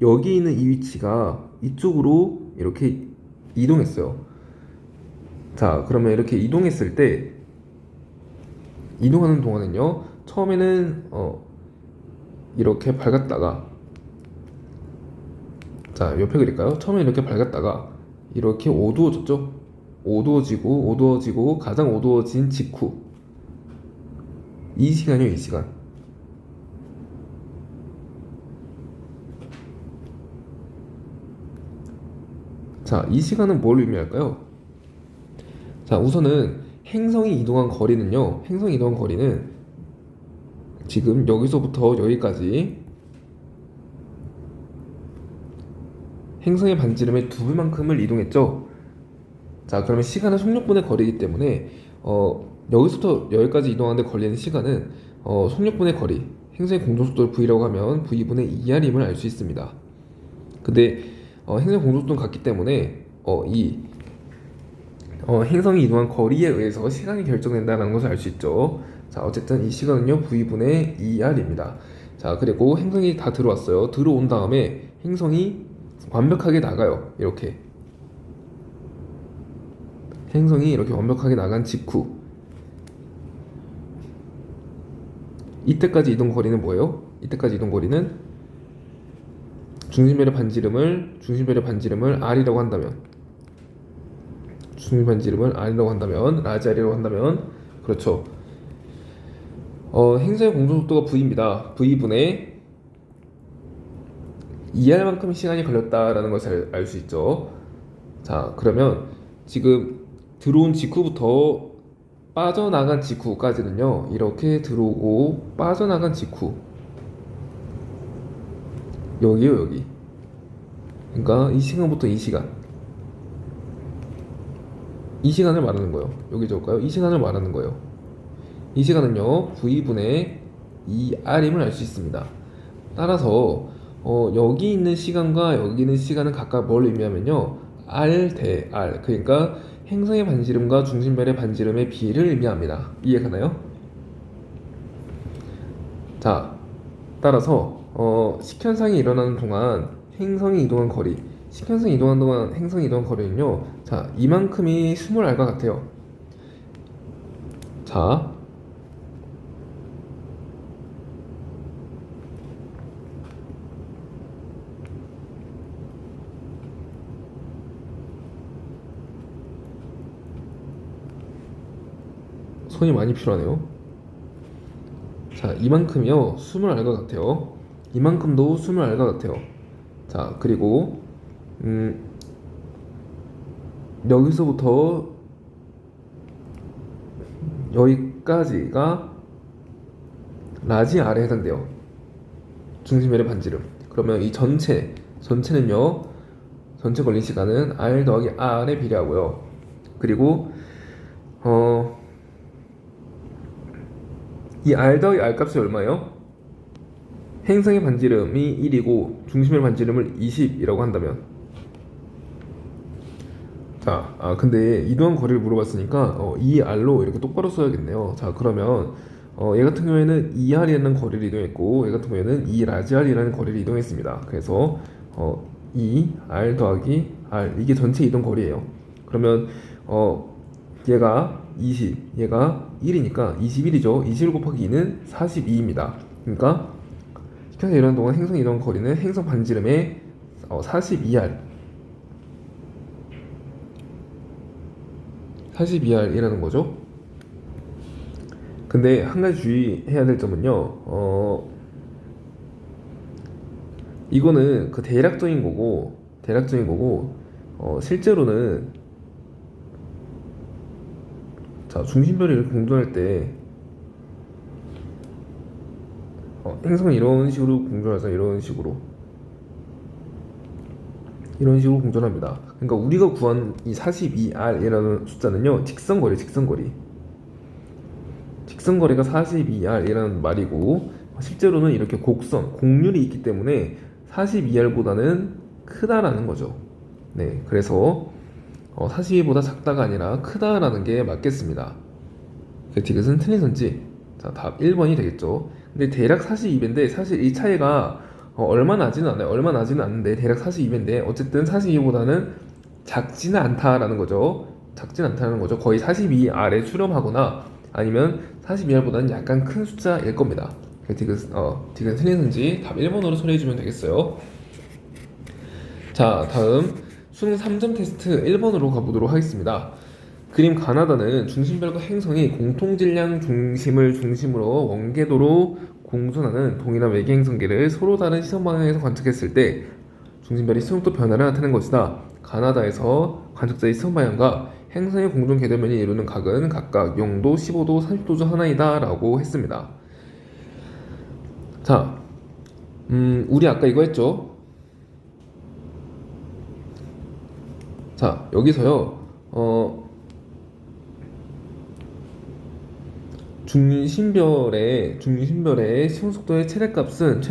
여기 있는 이 위치가 이쪽으로 이렇게 이동했어요. 자, 그러면 이렇게 이동했을 때 이동하는 동안은요, 처음에는 이렇게 밝았다가, 자, 옆에 그릴까요? 처음에 이렇게 밝았다가 이렇게 어두워졌죠. 어두워지고 가장 어두워진 직후, 이 시간이요, 이 시간. 자, 이 시간은 뭘 의미할까요? 자, 우선은 행성이 이동한 거리는요, 행성이 이동한 거리는 지금 여기서부터 여기까지 행성의 반지름의 2배만큼을 이동했죠. 자, 그러면 시간은 속력분의 거리이기 때문에 여기서부터 여기까지 이동하는데 걸리는 시간은 속력분의 거리, 행성의 공동속도를 v라고 하면 v분의 2r임을 알 수 있습니다. 근데 행성의 공동속도는 같기 때문에 이 행성이 이동한 거리에 의해서 시간이 결정된다는 것을 알 수 있죠. 자, 어쨌든 이 시간은요, v분의 2r입니다. 자, 그리고 행성이 다 들어왔어요. 들어온 다음에 행성이 완벽하게 나가요. 이렇게 행성이 이렇게 완벽하게 나간 직후, 이때까지 이동 거리는 뭐예요? 이때까지 이동 거리는 중심별의 반지름을 r이라고 한다면, 중심 반지름을 r이라고 한다면, 라지 r이라고 한다면, 그렇죠. 행성의 공동속도가 v입니다. v분의 2r만큼 시간이 걸렸다라는 것을 알 수 있죠. 자, 그러면 지금 들어온 직후부터 빠져나간 직후까지는요, 이렇게 들어오고 빠져나간 직후, 여기요, 여기. 그러니까 이 시간부터 이 시간, 이 시간을 말하는 거예요. 여기 적을까요? 이 시간을 말하는 거예요. 이 시간은요, v분의 2r임을 알 수 있습니다. 따라서 여기 있는 시간과 여기 있는 시간은 각각 뭘 의미하면요, r 대 r, 그러니까 행성의 반지름과 중심별의 반지름의 비를 의미합니다. 이해가나요? 자, 따라서 식현상이 일어나는 동안 행성이 이동한 거리, 식현상이 이동하는 동안 행성이 이동한 거리는요, 자, 이만큼이 20r과 같아요. 자, 손이 많이 필요하네요. 자, 이만큼이요, 20r과 같아요. 이만큼도 20r과 같아요. 자, 그리고 여기서부터 여기까지가 라지 R에 해당돼요. 중심별의 반지름. 그러면 이 전체는요, 전체 걸린 시간은 R 더하기 R에 비례하고요. 그리고 이 R 더하기 R 값이 얼마예요? 행성의 반지름이 1이고 중심의 반지름을 20이라고 한다면, 자, 근데 이동한 거리를 물어봤으니까 2R로 이렇게 똑바로 써야겠네요. 자, 그러면 얘 같은 경우에는 2R이라는 거리를 이동했고, 얘 같은 경우에는 2라지R이라는 거리를 이동했습니다. 그래서 2R 더하기 R, 이게 전체 이동 거리예요. 그러면 얘가 20, 얘가 1이니까 21이죠. 21 곱하기 2는 42입니다. 그러니까 시간이 이런 동안 행성 이동 거리는 행성 반지름의 42R이라는 거죠. 근데 한 가지 주의해야 될 점은요, 이거는 그 대략적인 거고, 실제로는, 자, 중심별이 이렇게 공존할 때, 행성이 이런 식으로 공존하죠. 이런 식으로 공존합니다. 그러니까 우리가 구한 이 42R이라는 숫자는요, 직선거리가 42R이라는 말이고, 실제로는 이렇게 곡률이 있기 때문에 42R보다는 크다라는 거죠. 네, 그래서 42보다 작다가 아니라 크다라는 게 맞겠습니다. 디귿은 틀린 선지. 자, 답 1번이 되겠죠. 근데 대략 42배인데 사실 이 차이가 얼마 나지는 않는데 대략 42배인데 어쨌든 42보다는 작지는 않다라는 거죠. 거의 42R에 수렴하거나 아니면 42R보다는 약간 큰 숫자일 겁니다. 디귿은 틀린 선지 답 1번으로 처리해주면 되겠어요. 자, 다음 수능 3점 테스트 1번으로 가보도록 하겠습니다. 그림 가나다는 중심별과 행성이 공통질량 중심을 중심으로 원궤도로 공존하는 동일한 외계 행성계를 서로 다른 시선 방향에서 관측했을 때 중심별이 시속도 변화를 나타낸 것이다. 가나다에서 관측자의 시선 방향과 행성의 공존 궤도면이 이루는 각은 각각 0도, 15도, 30도 중 하나이다 라고 했습니다. 자, 우리 아까 이거 했죠? 자, 여기서요, 중심별의 시온속도의 최대값은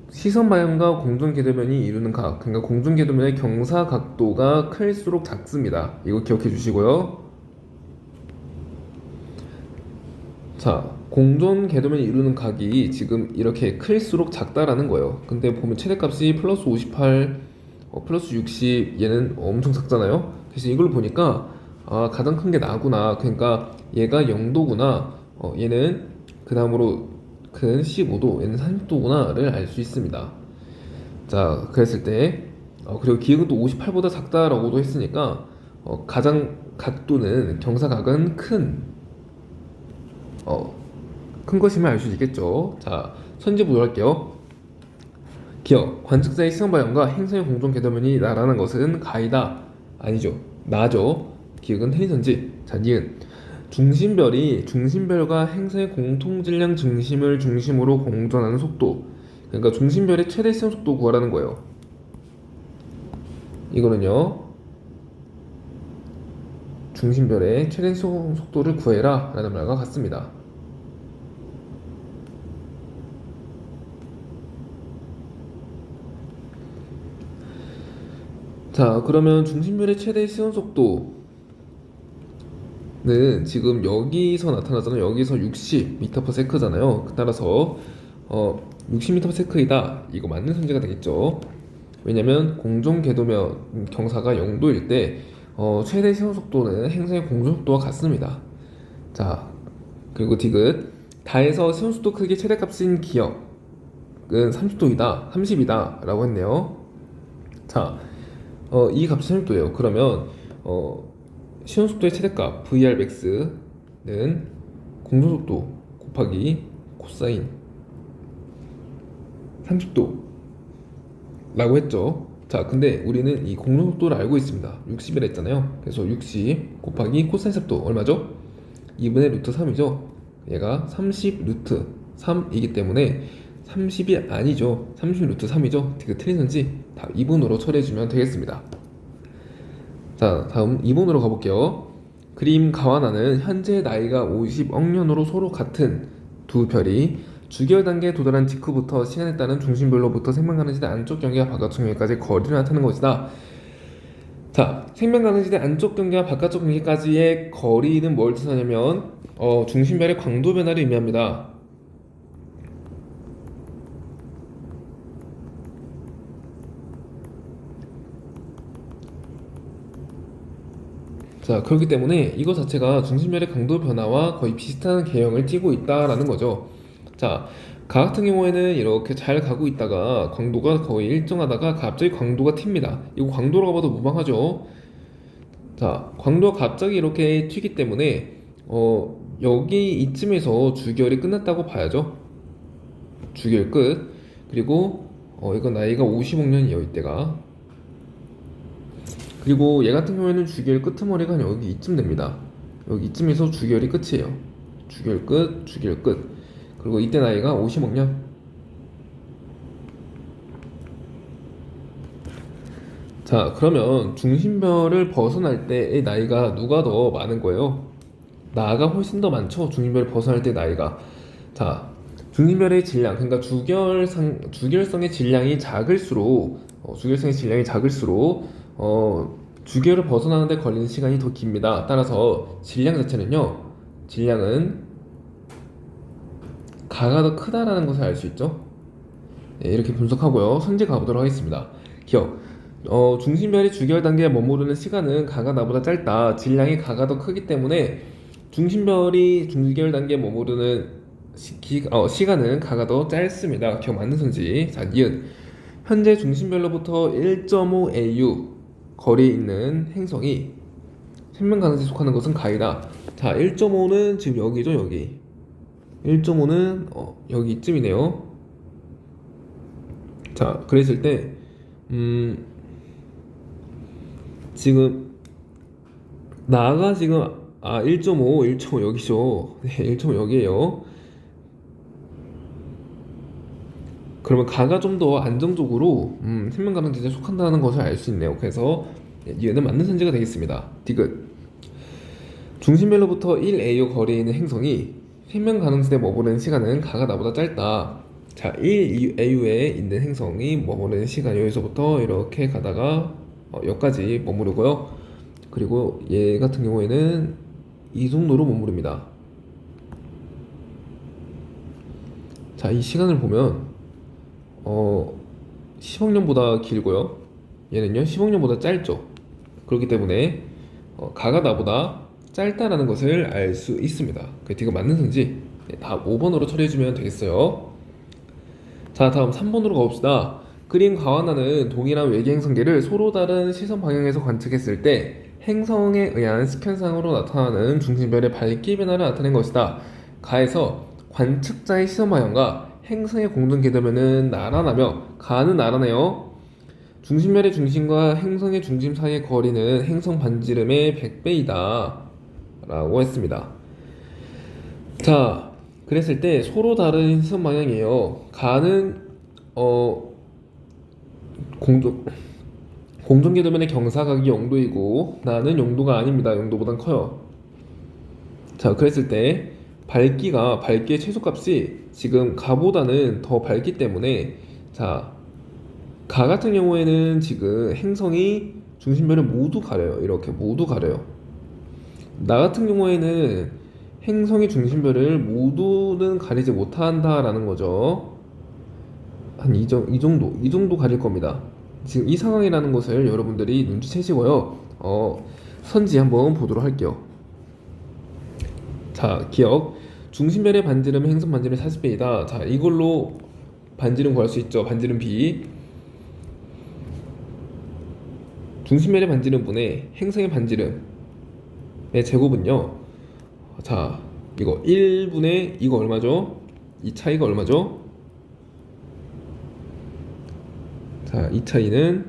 시선 방향과 공존 궤도면이 이루는 각, 그러니까 공존 궤도면의 경사 각도가 클수록 작습니다. 이거 기억해 주시고요. 자, 공존 궤도면이 이루는 각이 지금 이렇게 클수록 작다라는 거예요. 근데 보면 최대값이 플러스 58, 플러스 60, 얘는 엄청 작잖아요. 그래서 이걸 보니까 가장 큰 게 나구나. 그러니까 얘가 0도구나. 얘는 그 다음으로 큰 15도, 얘는 30도구나를 알 수 있습니다. 자, 그랬을 때 그리고 기역은 또 58보다 작다라고도 했으니까 가장 각도는 경사각은 큰 것이면 알 수 있겠죠. 자, 선지 보도록 할게요. 기억, 관측자의 시선 방향과 행성의 공존 궤도면이 나라는 것은 가이다. 아니죠. 나죠. 기억은 틀린 선지. 자, 니은. 중심별과 행성의 공통질량 중심을 중심으로 공존하는 속도. 그러니까 중심별의 최대 시선 속도 구하라는 거예요. 이거는요, 중심별의 최대 시선 속도를 구해라 라는 말과 같습니다. 자, 그러면 중심별의 최대 시선 속도는 지금 여기서 나타나잖아요. 여기서 60m/s잖아요. 따라서 60m/s이다. 이거 맞는 선지가 되겠죠. 왜냐면 공존 궤도면 경사가 0도일 때 최대 시선 속도는 행성의 공존 속도와 같습니다. 자, 그리고 디귿. 다에서 시선 속도 크기 최대값인 기역은 30이다 라고 했네요. 자, 이 값이 30도예요. 그러면 시온 속도의 최대값 VR max는 공존 속도 곱하기 코사인 30도 라고 했죠. 자, 근데 우리는 이 공존 속도를 알고 있습니다. 60이라 했잖아요. 그래서 60 곱하기 코사인 30도 얼마죠? 2분의 루트 3이죠. 얘가 30 루트 3이기 때문에 30이 아니죠. 30 루트 3이죠. 그 틀린 선지 다 2번으로 처리해주면 되겠습니다. 자, 다음 2번으로 가볼게요. 그림 가와나는 현재 나이가 50억 년으로 서로 같은 두 별이 주기열 단계에 도달한 직후부터 시간에 따른 중심별로부터 생명가능지대 안쪽 경계와 바깥쪽 경계까지 거리를 나타내는 것이다. 자, 생명가능지대 안쪽 경계와 바깥쪽 경계까지의 거리는 뭘 뜻하냐면 중심별의 광도 변화를 의미합니다. 자, 그렇기 때문에 이거 자체가 중심별의 강도 변화와 거의 비슷한 개형을 띠고 있다라는 거죠. 자, 가 같은 경우에는 이렇게 잘 가고 있다가 광도가 거의 일정하다가 갑자기 광도가 튑니다. 이거 광도라고 봐도 무방하죠. 자, 광도가 갑자기 이렇게 튀기 때문에 여기 이쯤에서 주기열이 끝났다고 봐야죠. 주기열 끝. 그리고 이건 나이가 50억 년이에요, 이때가. 그리고 얘 같은 경우에는 주기열 끄트머리가 여기 이쯤 됩니다. 여기 이쯤에서 주기열이 끝이에요. 주기열 끝, 주기열 끝. 그리고 이때 나이가 50억 년. 자, 그러면 중심별을 벗어날 때의 나이가 누가 더 많은 거예요? 나가 훨씬 더 많죠. 중심별을 벗어날 때 나이가. 자, 중심별의 질량, 그러니까 주기열성의 질량이 작을수록 주기열을 벗어나는데 걸리는 시간이 더 깁니다. 따라서 질량 자체는요, 질량은 가가 더 크다라는 것을 알 수 있죠. 네, 이렇게 분석하고요. 선제 가보도록 하겠습니다. 기억. 중심별이 주기열 단계에 머무르는 시간은 가가 나보다 짧다. 질량이 가가 더 크기 때문에 중심별이 주기열 단계에 머무르는 시간은 가가 더 짧습니다. 기억 맞는 선지. 자, 니은. 현재 중심별로부터 1.5 AU 거리에 있는 행성이 생명가능지에 속하는 것은 가이다. 자, 1.5는 지금 여기죠, 여기. 1.5는 여기 이쯤이네요. 자, 그랬을 때 지금 나가 지금 1.5 여기죠. 네, 1.5 여기에요. 그러면 가가 좀 더 안정적으로 생명가능지대에 속한다는 것을 알 수 있네요. 그래서 얘는 맞는 선지가 되겠습니다. 디귿. 중심별로부터 1AU 거리에 있는 행성이 생명가능지대에 머무르는 시간은 가가 나보다 짧다. 자, 1AU에 있는 행성이 머무르는 시간 여기서부터 이렇게 가다가 여기까지 머무르고요. 그리고 얘 같은 경우에는 이 정도로 머무릅니다. 자, 이 시간을 보면 10억 년보다 길고요. 얘는요 10억 년보다 짧죠. 그렇기 때문에 가가 나보다 짧다라는 것을 알 수 있습니다. 그 뒤가 맞는 선지 다 5번으로 처리해주면 되겠어요. 자, 다음 3번으로 가봅시다. 그림 가와나는 동일한 외계 행성계를 서로 다른 시선 방향에서 관측했을 때 행성에 의한 스캔상으로 나타나는 중심별의 밝기 변화를 나타낸 것이다. 가에서 관측자의 시선 방향과 행성의 공동 궤도면은 나란하며 가는 나란해요. 중심별의 중심과 행성의 중심 사이의 거리는 행성 반지름의 100배이다 라고 했습니다. 자, 그랬을 때 서로 다른 시선 방향이에요. 가는 공동 궤도면의 경사각이 0도이고 나는 0도가 아닙니다. 0도보단 커요. 자, 그랬을 때 밝기의 최소값이 지금 가보다는 더 밝기 때문에 자, 가 같은 경우에는 지금 행성이 중심별을 모두 가려요. 이렇게 모두 가려요. 나 같은 경우에는 행성이 중심별을 모두는 가리지 못한다라는 거죠. 한 이 정도 가릴 겁니다. 지금 이 상황이라는 것을 여러분들이 눈치채시고요. 선지 한번 보도록 할게요. 자, 기억. 중심별의 반지름은 행성 반지름 40배이다. 자, 이걸로 반지름 구할 수 있죠. 반지름 B. 중심별의 반지름분의 행성의 반지름의 제곱은요. 자, 이거 1분의 이거 얼마죠? 이 차이가 얼마죠? 자, 이 차이는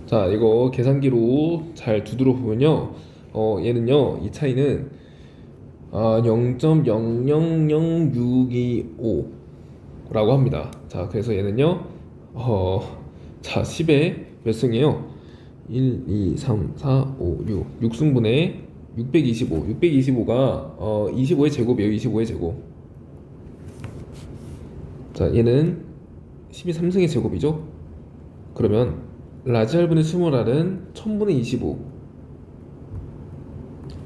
자, 이거 계산기로 잘 두드려 보면요. 얘는요. 이 차이는 0.000625라고 합니다. 자, 그래서 얘는요, 자, 10의 몇 승이에요? 1, 2, 3, 4, 5, 6. 6승분의 625. 625가 25의 제곱이에요. 25의 제곱. 자, 얘는 12 3승의 제곱이죠. 그러면 라지 R분의 스몰 R은 1000분의 25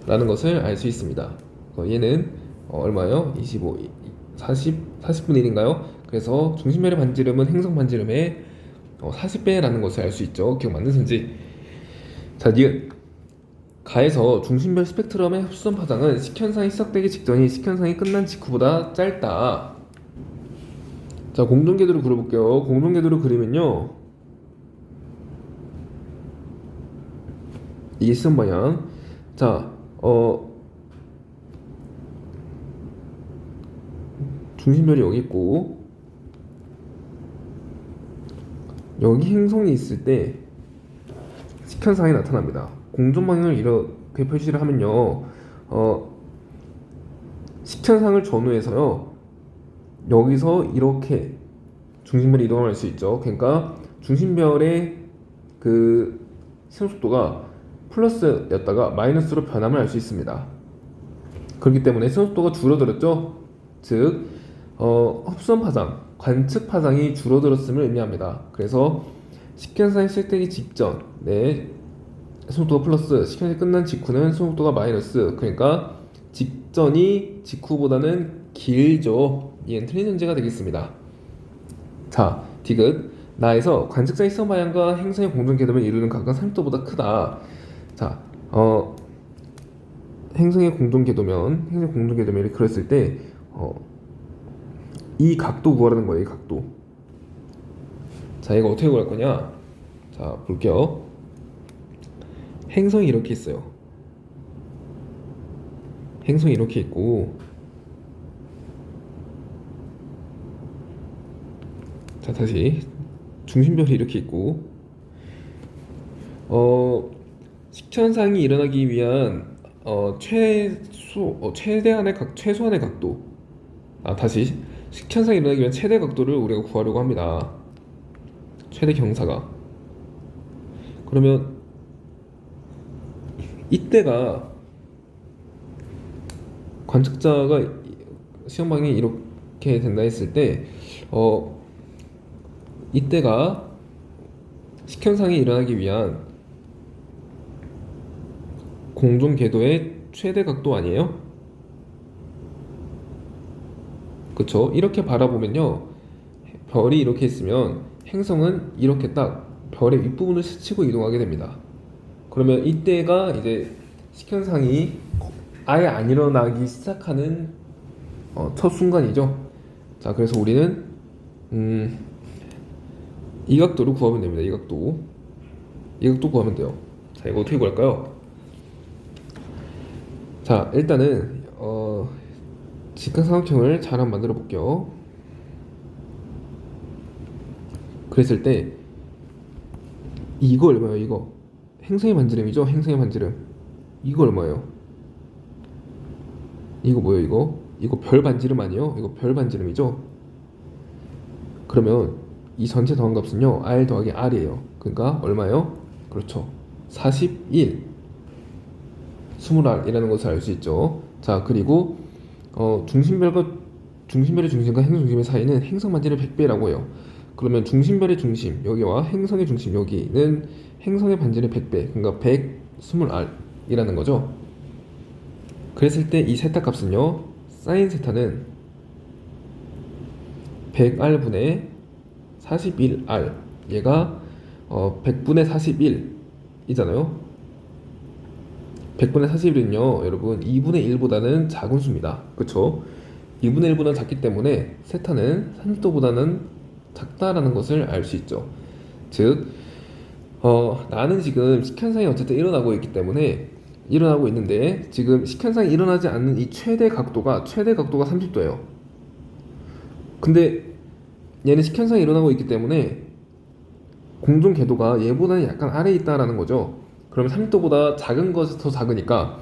라는 것을 알 수 있습니다. 얘는 얼마예요? 25, 40분의 1인가요? 그래서 중심별의 반지름은 행성 반지름의 40배라는 것을 알 수 있죠. 기억 맞는지. 자, 니은 가에서 중심별 스펙트럼의 흡수선 파장은 식현상이 시작되기 직전이 식현상이 끝난 직후보다 짧다. 자, 공동궤도를 그려볼게요. 공동궤도를 그리면요, 이게 시선 방향. 자, 중심별이 여기 있고 여기 행성이 있을 때 식현상이 나타납니다. 공전 방향을 이렇게 표시를 하면요, 식현상을 전후해서요, 여기서 이렇게 중심별이 이동을 할 수 있죠. 그러니까 중심별의 그 시선 속도가 플러스였다가 마이너스로 변함을 알 수 있습니다. 그렇기 때문에 시선 속도가 줄어들었죠. 즉, 흡수선 파장, 관측 파장이 줄어들었음을 의미합니다. 그래서 식현상이 시작되기 직전에 시선속도가 플러스, 식현상이 끝난 직후는 시선속도가 마이너스. 그러니까 직전이 직후보다는 길죠. 이엔 틀린 현재가 되겠습니다. 자, 디귿 나에서 관측자의 시선 방향과 행성의 공전 궤도를 이루는 각각 30도보다 크다. 자, 행성의 공전 궤도면 이렇게 그렸을 때 이 각도 구하라는 거예요. 이 각도. 자, 이거 어떻게 구할 거냐? 자, 볼게요. 행성이 이렇게 있어요. 행성이 이렇게 있고, 자, 다시 중심별이 이렇게 있고, 식현상이 일어나기 위한 최소한의 각도. 다시 식현상이 일어나기 위한 최대 각도를 우리가 구하려고 합니다. 최대 경사가. 그러면 이때가 관측자가 시험 방향이 이렇게 된다 했을 때, 이때가 식현상이 일어나기 위한 공전 궤도의 최대 각도 아니에요? 그쵸? 이렇게 바라보면요, 별이 이렇게 있으면 행성은 이렇게 딱 별의 윗부분을 스치고 이동하게 됩니다. 그러면 이때가 이제 식현상이 아예 안 일어나기 시작하는 첫 순간이죠. 자, 그래서 우리는 이 각도를 구하면 됩니다. 이 각도 구하면 돼요. 자, 이거 어떻게 구할까요? 자, 일단은 직각삼각형을 잘 한번 만들어 볼게요. 그랬을 때 이거 얼마예요? 이거 행성의 반지름이죠. 행성의 반지름. 이거 얼마예요? 이거 뭐예요? 이거 별 반지름 아니에요? 이거 별 반지름이죠. 그러면 이 전체 더한 값은요, R 더하기 R이에요. 그러니까 얼마예요? 그렇죠, 41 20R이라는 것을 알 수 있죠. 자, 그리고 중심별의 중심과 행성 중심의 사이는 행성 반지름 100배라고 해요. 그러면 중심별의 중심 여기와 행성의 중심 여기는 행성의 반지름 100배, 그러니까 120R이라는 거죠. 그랬을 때 이 세타 값은요, 사인 세타는 100R분의 41R, 얘가 100분의 41이잖아요. 100분의 41은요, 여러분 2분의 1보다는 작은 수입니다. 그쵸? 2분의 1보다 작기 때문에 세타는 30도보다는 작다라는 것을 알 수 있죠. 즉, 나는 지금 식현상이 어쨌든 일어나고 있는데 지금 식현상이 일어나지 않는 이 최대 각도가 30도예요. 근데 얘는 식현상이 일어나고 있기 때문에 공전 궤도가 얘보다는 약간 아래에 있다라는 거죠. 그러면 30도보다 작은 것이 더 작으니까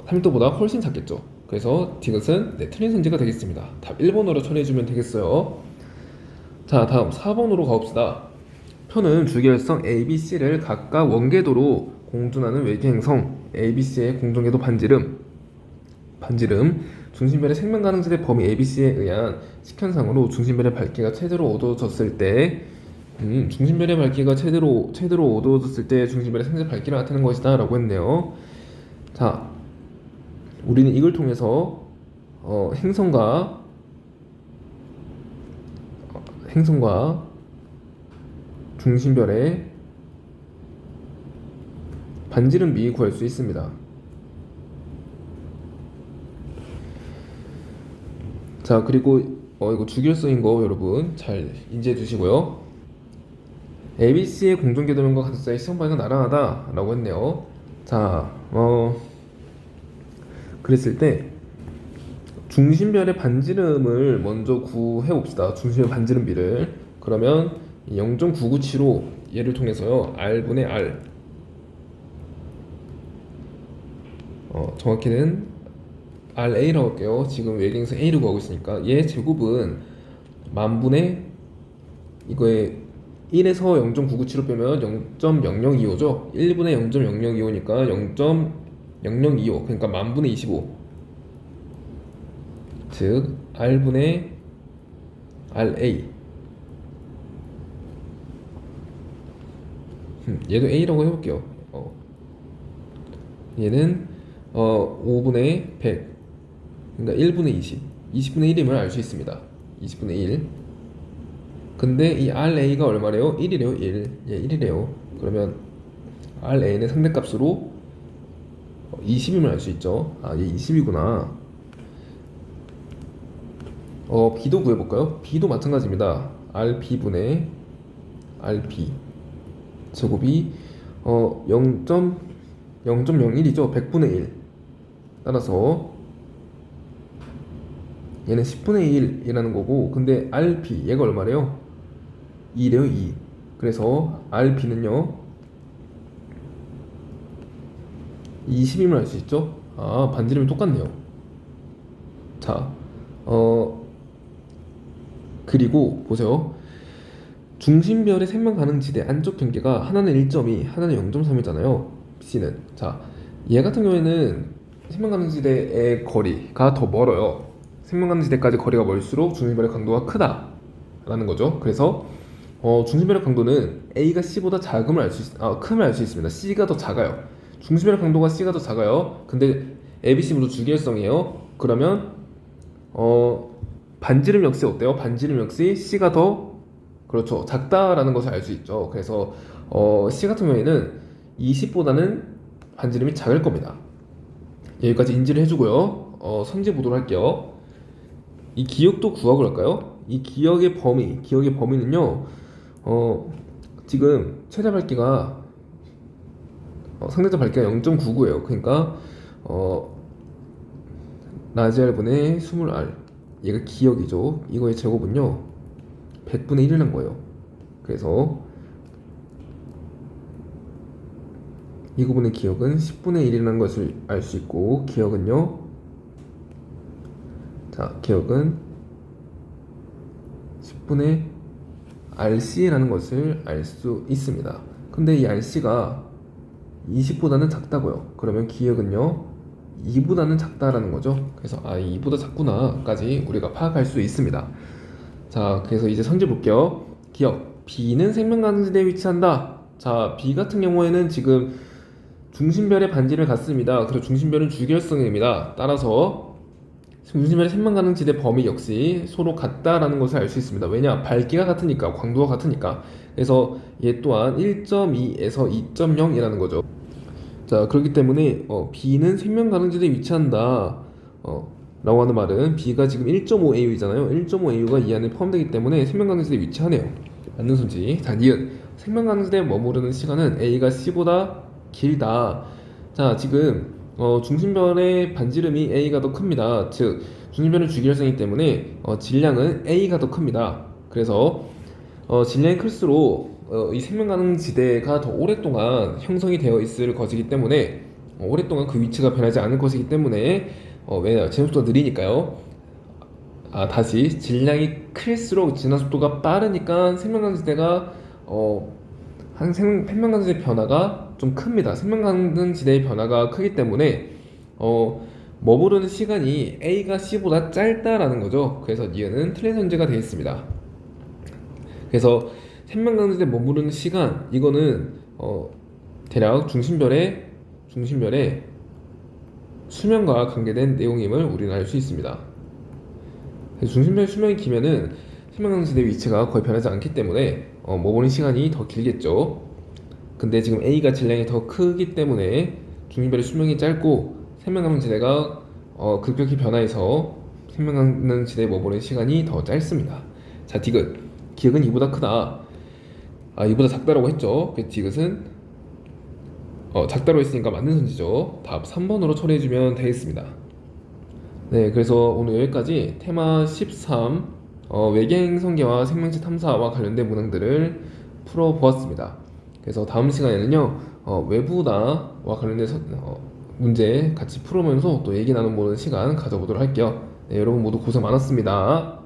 30도보다 훨씬 작겠죠. 그래서 디귿은 네, 틀린 선지가 되겠습니다. 답 1번으로 처리해주면 되겠어요. 자, 다음 4번으로 가봅시다. 표는 주기율성 ABC를 각각 원궤도로 공존하는 외계행성 ABC의 공전궤도 반지름 중심별의 생명가능지대 범위 ABC에 의한 식현상으로 중심별의 밝기가 최대로 어두워졌을 때 중심별의 밝기가 최대로 어두워졌을 때 중심별의 생체 밝기를 나타내는 것이다 라고 했네요. 자, 우리는 이걸 통해서 행성과 중심별의 반지름 비 구할 수 있습니다. 자, 그리고 이거 주기율성인 거 여러분 잘 인지해 주시고요. ABC의 공전궤도면과 가속사의 시험 방향은 나란하다 라고 했네요. 자, 그랬을 때 중심별의 반지름을 먼저 구해 봅시다. 중심별 반지름비를. 그러면 0.997로 얘를 통해서요, R분의 R, 정확히는 RA라고 할게요. 지금 외계행성 A를 구하고 있으니까 얘 제곱은 만분의 이거에 1에서 0.997로 빼면 0.0025죠. 1분의 0.0025니까 0.0025, 그러니까 만분의 25, 즉 R분의 RA. 얘도 A라고 해볼게요. 얘는 5분의 100, 그러니까 1분의 20, 20분의 1임을 알 수 있습니다. 20분의 1. 근데 이 RA가 얼마래요? 1이래요. 1. 예, 1이래요. 그러면 RA는 상대값으로 20임을 알 수 있죠. 아, 얘 20이구나. B도 구해볼까요? B도 마찬가지입니다. RB분의 RB 제곱이 0.01이죠. 100분의 1. 따라서 얘는 10분의 1이라는 거고, 근데 RB 얘가 얼마래요? 2래요. 2. 그래서 RB는요 20임을 알 수 있죠. 아, 반지름이 똑같네요. 자, 그리고 보세요. 중심별의 생명 가능 지대 안쪽 경계가 하나는 1.2, 하나는 0.3이잖아요. C는. 자, 얘 같은 경우에는 생명 가능 지대의 거리가 더 멀어요. 생명 가능 지대까지 거리가 멀수록 중심별의 강도가 크다라는 거죠. 그래서 중심별의 강도는 A가 C보다 큼을 알 수 있습니다. C가 더 작아요. 중심별의 강도가 C가 더 작아요. 근데 ABC 모두 주기율성이에요. 그러면 반지름 역시 어때요? 반지름 역시 C가 더, 그렇죠, 작다라는 것을 알 수 있죠. 그래서 C 같은 경우에는 20보다는 반지름이 작을 겁니다. 여기까지 인지를 해주고요. 선지 보도록 할게요. 이 기역도 구하고 그럴까요? 이 기역의 범위는요, 지금 최대 밝기가 상대적 밝기가 0.99예요. 그러니까 라지 R분의 20R, 얘가 기역이죠. 이거의 제곱은요 100분의 1이라는 거예요. 그래서 이 부분의 기역은 10분의 1이라는 것을 알 수 있고, 기역은요, 자, 기역은 10분의 RC라는 것을 알 수 있습니다. 근데 이 RC가 20보다는 작다고요. 그러면 기역은요 2보다는 작다라는 거죠. 그래서 2보다 작구나까지 우리가 파악할 수 있습니다. 자, 그래서 이제 선지 볼게요. 기역 B는 생명가능지대에 위치한다. 자, B 같은 경우에는 지금 중심별의 반지를 갖습니다. 그리고 중심별은 주기율성입니다. 따라서 중심별의 생명가능지대 범위 역시 서로 같다라는 것을 알 수 있습니다. 왜냐? 밝기가 같으니까, 광도가 같으니까. 그래서 얘 또한 1.2에서 2.0이라는 거죠. 자, 그렇기 때문에 B는 생명가능지대에 위치한다 라고 하는 말은 B가 지금 1.5AU잖아요. 1.5AU가 이 안에 포함되기 때문에 생명가능지대에 위치하네요. 맞는 소지. 자, 니은 생명가능지대에 머무르는 시간은 A가 C보다 길다. 자, 지금 중심별의 반지름이 A가 더 큽니다. 즉 중심별은 주기율성이기 때문에 질량은 A가 더 큽니다. 그래서 질량이 클수록 이 생명가능지대가 더 오랫동안 형성이 되어 있을 것이기 때문에 오랫동안 그 위치가 변하지 않을 것이기 때문에 왜냐 진화 속도가 느리니까요. 다시 질량이 클수록 진화 속도가 빠르니까 생명강등지대가 생명강등지대 변화가 좀 큽니다. 생명강등지대의 변화가 크기 때문에 머무르는 시간이 A가 C보다 짧다라는 거죠. 그래서 니은은 틀린 선지가 되어 있습니다. 그래서 생명강등지대 머무르는 시간 이거는 대략 중심별의 수명과 관계된 내용임을 우리는 알 수 있습니다. 중심별 수명이 기면은 생명강등지대 위치가 거의 변하지 않기 때문에 머무는 시간이 더 길겠죠. 근데 지금 A가 질량이 더 크기 때문에 중심별의 수명이 짧고 생명강등지대가 급격히 변화해서 생명강등지대에 머무는 시간이 더 짧습니다. 자, 디귿. 기억은 이보다 크다. 이보다 작다라고 했죠. 그 디귿은 작다로 했으니까 맞는 선지죠. 답 3번으로 처리해주면 되겠습니다. 네, 그래서 오늘 여기까지 테마 13 외계행성계와 생명체 탐사와 관련된 문항들을 풀어보았습니다. 그래서 다음 시간에는요 외부나와 관련된 문제 같이 풀으면서 또 얘기 나눠보는 시간 가져보도록 할게요. 네, 여러분 모두 고생 많았습니다.